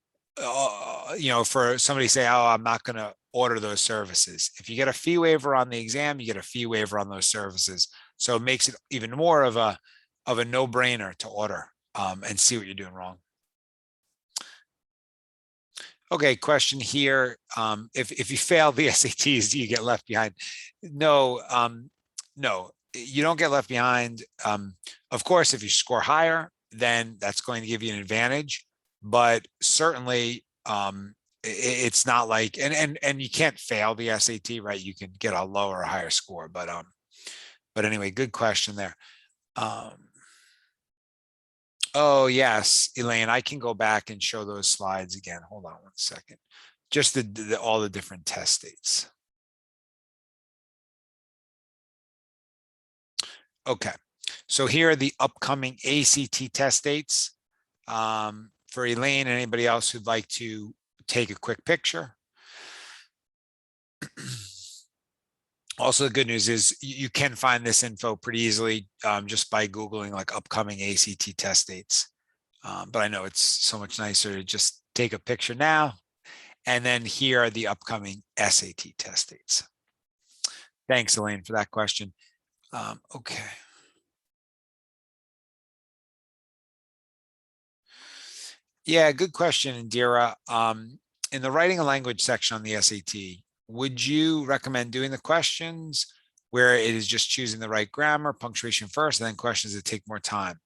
somebody to say, oh, I'm not going to order those services. If you get a fee waiver on the exam, you get a fee waiver on those services. So it makes it even more of a no-brainer to order and see what you're doing wrong. Okay, question here. If you fail the SATs, do you get left behind? No, no, you don't get left behind. Of course, if you score higher, then that's going to give you an advantage. But certainly, it's not like, and you can't fail the SAT, right? You can get a lower or higher score. But anyway, good question there. Oh, yes, Elaine, I can go back and show those slides again. Hold on one second. Just all the different test dates. Okay, so here are the upcoming ACT test dates. For Elaine and anybody else who'd like to take a quick picture. Also, the good news is you can find this info pretty easily just by Googling like upcoming ACT test dates. But I know it's so much nicer to just take a picture now. And then here are the upcoming SAT test dates. Thanks, Elaine, for that question. Okay. Yeah, good question, Indira. In the writing and language section on the SAT, would you recommend doing the questions where it is just choosing the right grammar, punctuation first, and then questions that take more time,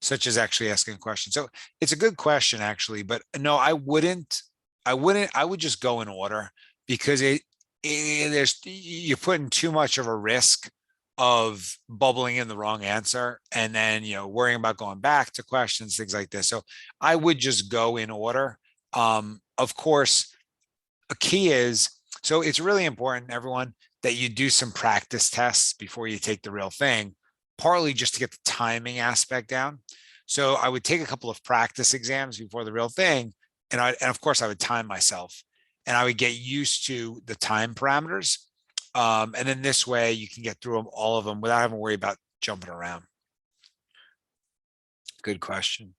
such as actually asking a question? So it's a good question, actually, but no, I wouldn't. I would just go in order, because you're putting too much of a risk of bubbling in the wrong answer and then worrying about going back to questions, things like this. So I would just go in order. Of course, a key is, so it's really important, everyone, that you do some practice tests before you take the real thing, partly just to get the timing aspect down. So I would take a couple of practice exams before the real thing, and of course I would time myself, and I would get used to the time parameters. And then this way you can get through all of them without having to worry about jumping around. Good question.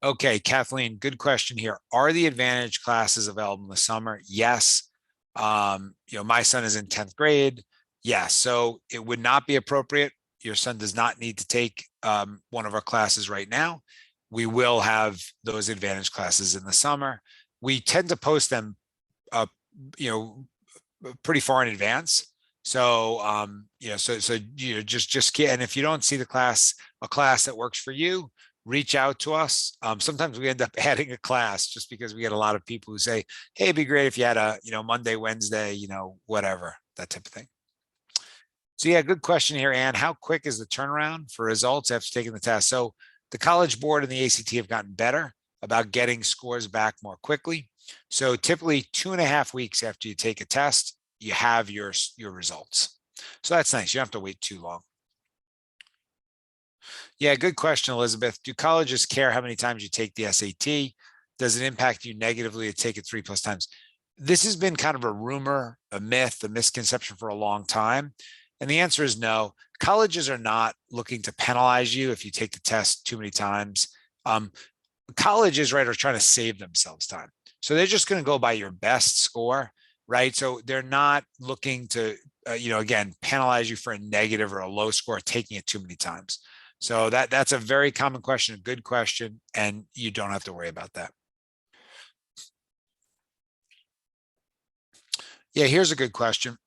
Okay, Kathleen, good question here. Are the Advantage classes available in the summer? Yes. My son is in 10th grade. Yes. So it would not be appropriate your son does not need to take one of our classes right now, we will have those advantage classes in the summer. We tend to post them, pretty far in advance. So, just and if you don't see a class that works for you, reach out to us. Sometimes we end up adding a class just because we get a lot of people who say, hey, it'd be great if you had a, Monday, Wednesday, whatever, that type of thing. So yeah, good question here, Ann. How quick is the turnaround for results after taking the test? So the College Board and the ACT have gotten better about getting scores back more quickly. So typically 2.5 weeks after you take a test, you have your results. So that's nice. You don't have to wait too long. Yeah, good question, Elizabeth. Do colleges care how many times you take the SAT? Does it impact you negatively to take it 3+ times? This has been kind of a rumor, a myth, a misconception for a long time. And the answer is no. Colleges are not looking to penalize you if you take the test too many times. Colleges, right, are trying to save themselves time. So they're just going to go by your best score, right? So they're not looking to, again, penalize you for a negative or a low score taking it too many times. So that's a very common question, a good question, and you don't have to worry about that. Yeah, here's a good question.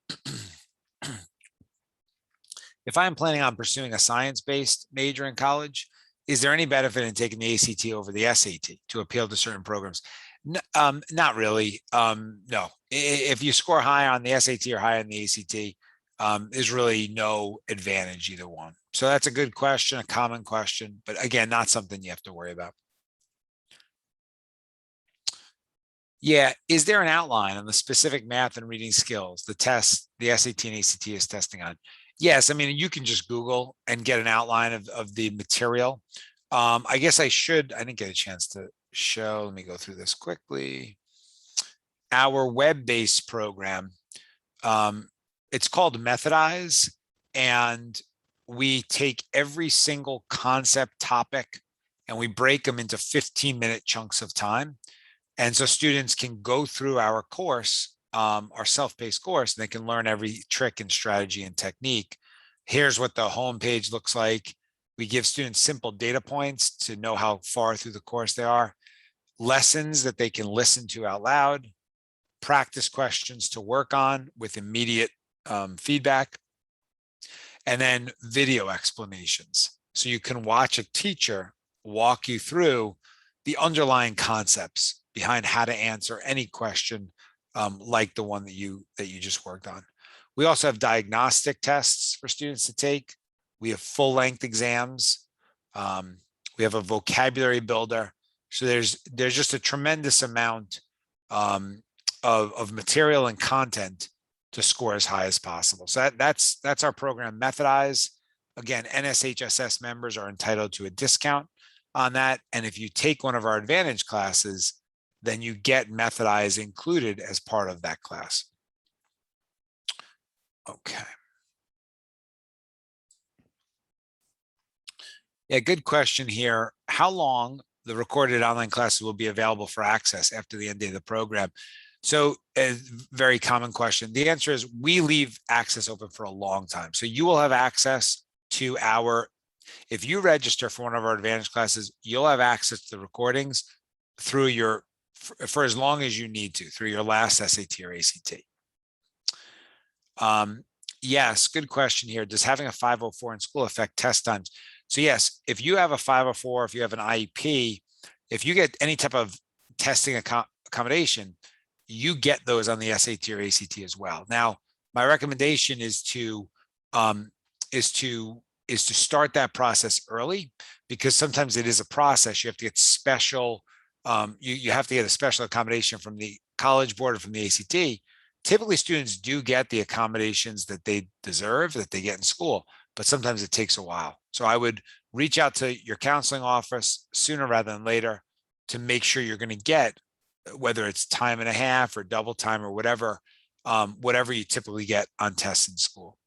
If I'm planning on pursuing a science-based major in college, is there any benefit in taking the ACT over the SAT to appeal to certain programs? Not really. No. If you score high on the SAT or high on the ACT, there's really no advantage either one. So that's a good question, a common question, but again, not something you have to worry about. Yeah. Is there an outline on the specific math and reading skills, the test, the SAT and ACT is testing on? Yes. I mean, you can just Google and get an outline of the material. I guess I didn't get a chance to show. Let me go through this quickly. Our web-based program, it's called Methodize, and we take every single concept topic and we break them into 15-minute chunks of time. And so students can go through our course, our self-paced course, and they can learn every trick and strategy and technique. Here's what the homepage looks like. We give students simple data points to know how far through the course they are, lessons that they can listen to out loud, practice questions to work on with immediate feedback, and then video explanations. So you can watch a teacher walk you through the underlying concepts behind how to answer any question like the one that you just worked on. We also have diagnostic tests for students to take. We have full-length exams. We have a vocabulary builder. So there's just a tremendous amount of material and content to score as high as possible. So that's our program, Methodize. Again, NSHSS members are entitled to a discount on that. And if you take one of our advantage classes, then you get Methodize included as part of that class. Okay. Yeah, good question here. How long the recorded online classes will be available for access after the end of the program? So a very common question. The answer is we leave access open for a long time. So you will have access to if you register for one of our advantage classes, you'll have access to the recordings through for as long as you need to, through your last SAT or ACT. Yes, good question here. Does having a 504 in school affect test times? So yes, if you have a 504, if you have an IEP, if you get any type of testing accommodation, you get those on the SAT or ACT as well. Now, my recommendation is to start that process early, because sometimes it is a process. You have to get special, you have to get a special accommodation from the College Board or from the ACT. Typically, students do get the accommodations that they deserve, that they get in school, but sometimes it takes a while. So I would reach out to your counseling office sooner rather than later to make sure you're going to get, whether it's time and a half or double time or whatever, whatever you typically get on tests in school.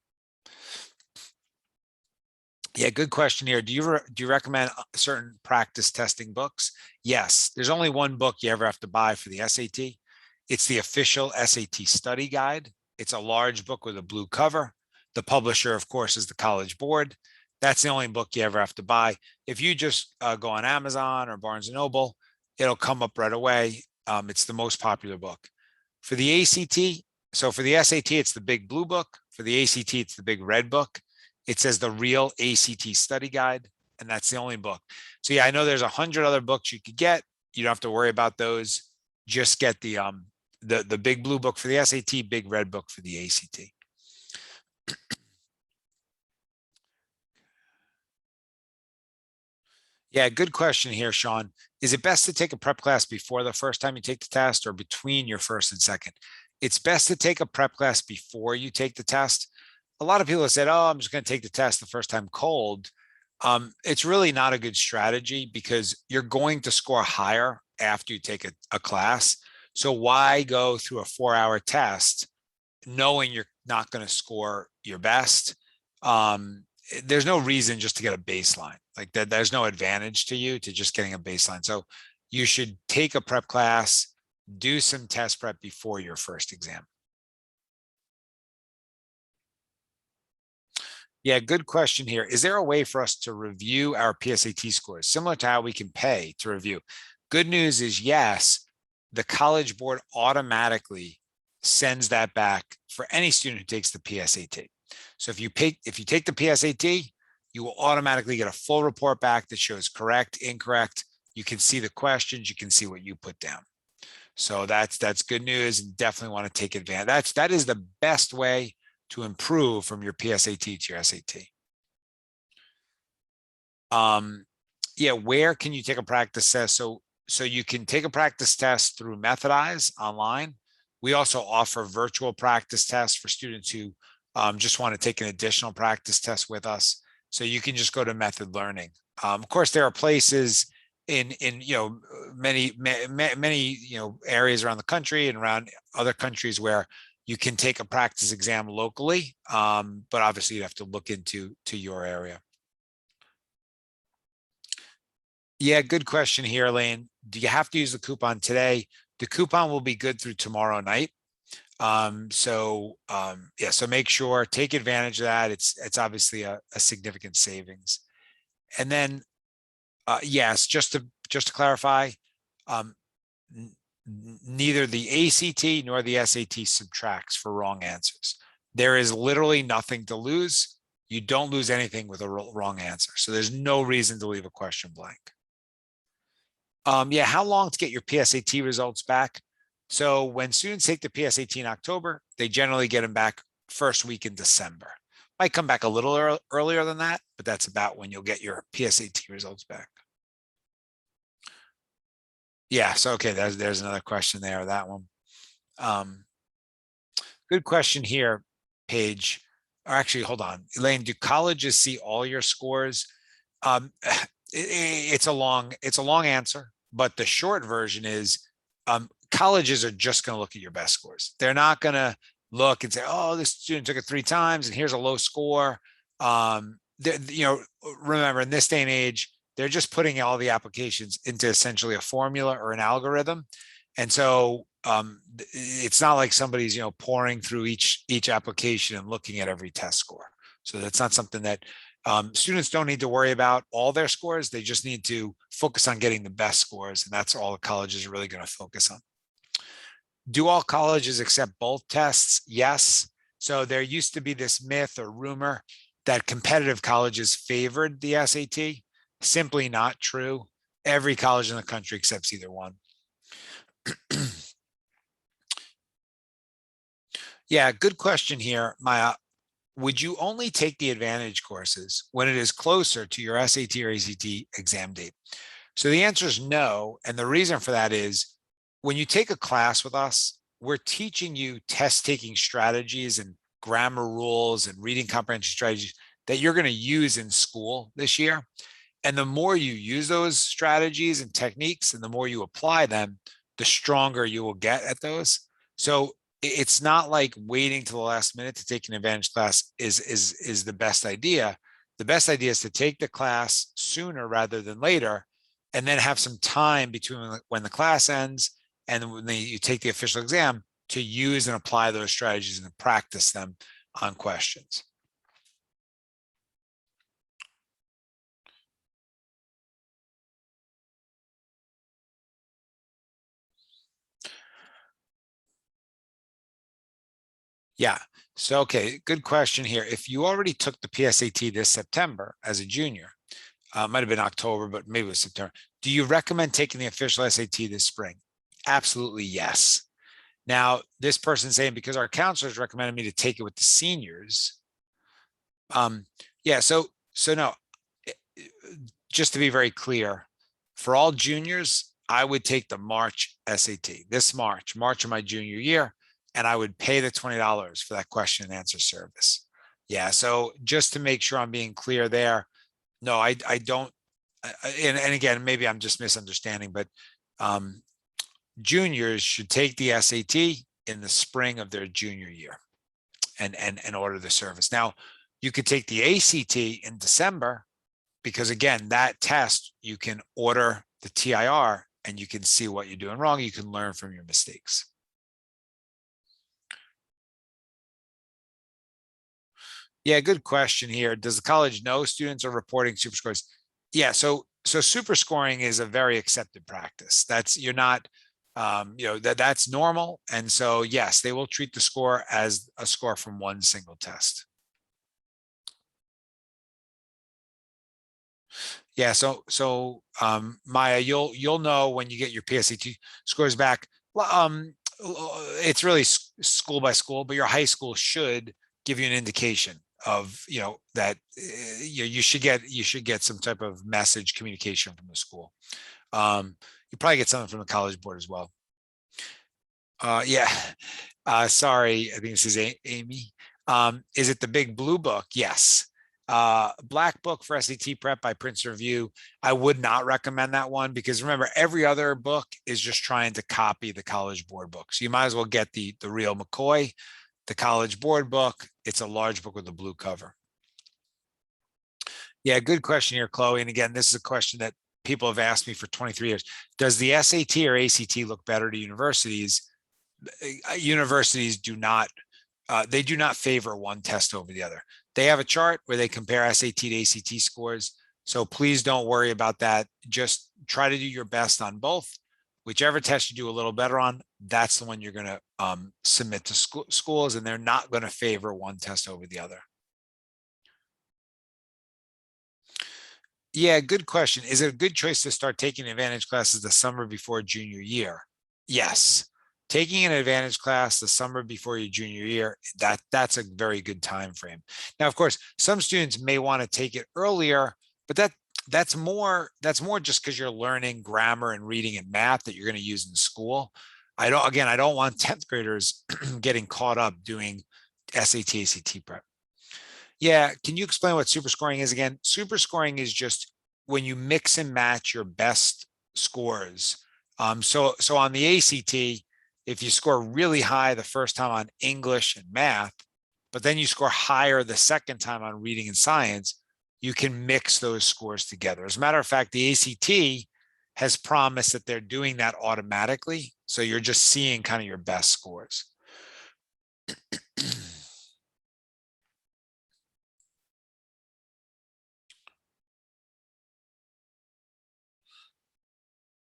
Yeah, good question here. Do you recommend certain practice testing books? Yes, there's only one book you ever have to buy for the SAT. It's the official SAT study guide. It's a large book with a blue cover. The publisher, of course, is the College Board. That's the only book you ever have to buy. If you just go on Amazon or Barnes and Noble, it'll come up right away. It's the most popular book. For the ACT, so for the SAT, it's the big blue book. For the ACT, it's the big red book. It says the Real ACT Study Guide, and that's the only book. So yeah, I know there's 100 other books you could get. You don't have to worry about those. Just get the big blue book for the SAT, big red book for the ACT. Yeah, good question here, Sean. Is it best to take a prep class before the first time you take the test or between your first and second? It's best to take a prep class before you take the test. A lot of people have said, oh, I'm just going to take the test the first time cold. It's really not a good strategy because you're going to score higher after you take a class. So why go through a 4-hour test knowing you're not going to score your best? There's no reason just to get a baseline like that. There's no advantage to you to just getting a baseline. So you should take a prep class, do some test prep before your first exam. Yeah, good question here. Is there a way for us to review our PSAT scores, similar to how we can pay to review? Good news is yes, the College Board automatically sends that back for any student who takes the PSAT. So if you take the PSAT, you will automatically get a full report back that shows correct, incorrect. You can see the questions, you can see what you put down. So that's good news, and definitely want to take advantage. That is the best way to improve from your PSAT to your SAT. Yeah, where can you take a practice test? So you can take a practice test through Methodize online. We also offer virtual practice tests for students who just want to take an additional practice test with us. So you can just go to Method Learning. Of course, there are places in many areas around the country and around other countries where you can take a practice exam locally, but obviously you have to look into your area. Yeah, good question here, Elaine. Do you have to use the coupon today? The coupon will be good through tomorrow night. So make sure, take advantage of that. It's obviously a significant savings. And then, yes, just to clarify, neither the ACT nor the SAT subtracts for wrong answers. There is literally nothing to lose. You don't lose anything with a wrong answer. So there's no reason to leave a question blank. Yeah, how long to get your PSAT results back? So when students take the PSAT in October, they generally get them back first week in December. Might come back a little earlier than that, but that's about when you'll get your PSAT results back. Yeah, so okay, there's another question there, that one. Good question here, Paige. Or actually, hold on. Elaine, do colleges see all your scores? It's a long answer, but the short version is colleges are just going to look at your best scores. They're not going to look and say, oh, this student took it 3 times and here's a low score. Remember, in this day and age, they're just putting all the applications into essentially a formula or an algorithm. And so it's not like somebody's, pouring through each application and looking at every test score. So that's not something that students don't need to worry about all their scores. They just need to focus on getting the best scores. And that's all the colleges are really going to focus on. Do all colleges accept both tests? Yes. So there used to be this myth or rumor that competitive colleges favored the SAT. Simply not true. Every college in the country accepts either one. Yeah, good question here, Maya. Would you only take the advantage courses when it is closer to your SAT or ACT exam date? So the answer is no. And the reason for that is when you take a class with us, we're teaching you test taking strategies and grammar rules and reading comprehension strategies that you're going to use in school this year. And the more you use those strategies and techniques and the more you apply them, the stronger you will get at those. So it's not like waiting to the last minute to take an advantage class is the best idea. The best idea is to take the class sooner rather than later, and then have some time between when the class ends and when you take the official exam to use and apply those strategies and practice them on questions. Yeah. So, okay, good question here. If you already took the PSAT this September as a junior, might have been October, but maybe it was September. Do you recommend taking the official SAT this spring? Absolutely, yes. Now, this person saying because our counselors recommended me to take it with the seniors. Yeah, so no, just to be very clear, for all juniors, I would take the March SAT this March of my junior year, and I would pay the $20 for that question and answer service. Yeah, so just to make sure I'm being clear there, no, I don't. And again, maybe I'm just misunderstanding, but um, juniors should take the SAT in the spring of their junior year and order the service. Now, you could take the ACT in December because again, that test you can order the TIR and you can see what you're doing wrong. You can learn from your mistakes. Yeah, good question here. Does the college know students are reporting super scores? Yeah, so super scoring is a very accepted practice. That's you're not that's normal. And so yes, they will treat the score as a score from one single test. Yeah, Maya, you'll know when you get your PSAT scores back. It's really school by school, but your high school should give you an indication of that you should get some type of message communication from the school. You probably get something from the college board as well. Yeah. Sorry, I think this is Amy. Is it the big blue book? Yes. Black book for SAT prep by Princeton Review. I would not recommend that one because remember, every other book is just trying to copy the college board book. So you might as well get the real McCoy, the college board book. It's a large book with a blue cover. Yeah, good question here, Chloe. And again, this is a question that people have asked me for 23 years. Does the SAT or ACT look better to universities? Universities do not they do not favor one test over the other. They have a chart where they compare SAT to ACT scores. So please don't worry about that. Just try to do your best on both. Whichever test you do a little better on, that's the one you're going to submit to schools, and they're not going to favor one test over the other. Yeah, good question. Is it a good choice to start taking advantage classes the summer before junior year? Yes. Taking an advantage class the summer before your junior year, that's a very good time frame. Now, of course, some students may want to take it earlier, but that's more just because you're learning grammar and reading and math that you're going to use in school. I don't want 10th graders getting caught up doing SAT, ACT prep. Yeah, can you explain what super scoring is again? Super scoring is just when you mix and match your best scores. So on the ACT, if you score really high the first time on English and math, but then you score higher the second time on reading and science, you can mix those scores together. As a matter of fact, the ACT has promised that they're doing that automatically. So you're just seeing kind of your best scores.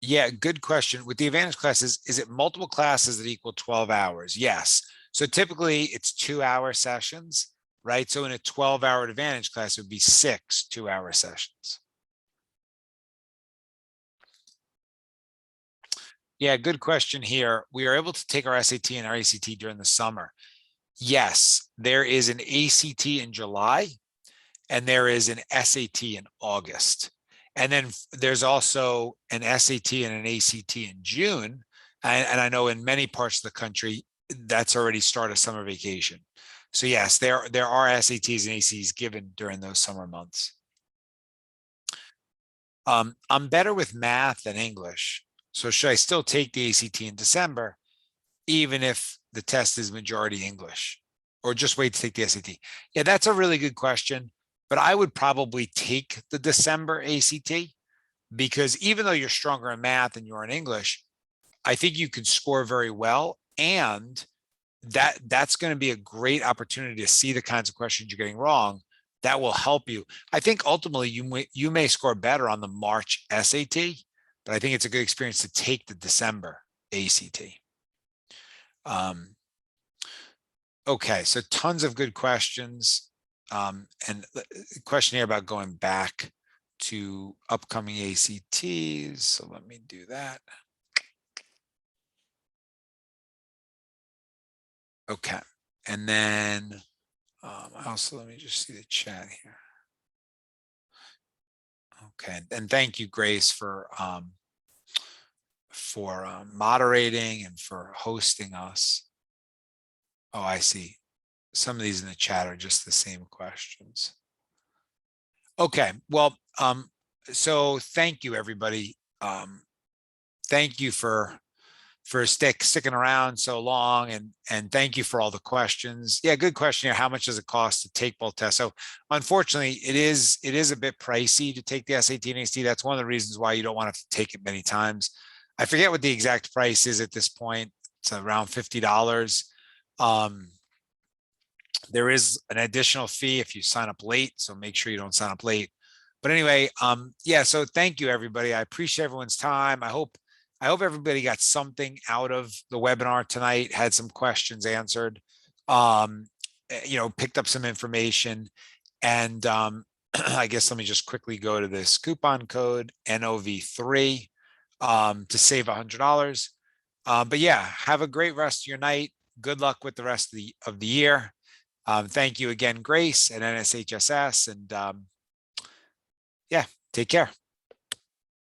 Yeah, good question. With the advantage classes, is it multiple classes that equal 12 hours? Yes. So typically it's 2-hour sessions, right? So in a 12-hour advantage class, it would be 6 2-hour sessions. Yeah, good question here. We are able to take our SAT and our ACT during the summer. Yes, there is an ACT in July and there is an SAT in August. And then there's also an SAT and an ACT in June. And I know in many parts of the country, that's already started summer vacation. So yes, there are SATs and ACTs given during those summer months. I'm better with math than English. So should I still take the ACT in December, even if the test is majority English, or just wait to take the SAT? Yeah, that's a really good question. But I would probably take the December ACT because even though you're stronger in math and you're in English, I think you could score very well. And that's going to be a great opportunity to see the kinds of questions you're getting wrong. That will help you. I think ultimately you may score better on the March SAT, but I think it's a good experience to take the December ACT. Um, Okay, so tons of good questions. And the question here about going back to upcoming ACTs. So let me do that. Okay, and then also let me just see the chat here. Okay, and thank you, Grace, for moderating and for hosting us. Oh, I see. Some of these in the chat are just the same questions. Okay, well, so thank you, everybody. Thank you for sticking around so long, and thank you for all the questions. Yeah, good question here. How much does it cost to take both tests? So unfortunately, it is a bit pricey to take the SAT and ACT. That's one of the reasons why you don't want to take it many times. I forget what the exact price is at this point. It's around $50. There is an additional fee if you sign up late, so make sure you don't sign up late. But anyway, yeah, so thank you, everybody. I appreciate everyone's time. I hope everybody got something out of the webinar tonight, had some questions answered, picked up some information. And I guess let me just quickly go to this coupon code NOV3 to save $100. But yeah, have a great rest of your night. Good luck with the rest of the year. Thank you again, Grace and NSHSS. And yeah, take care.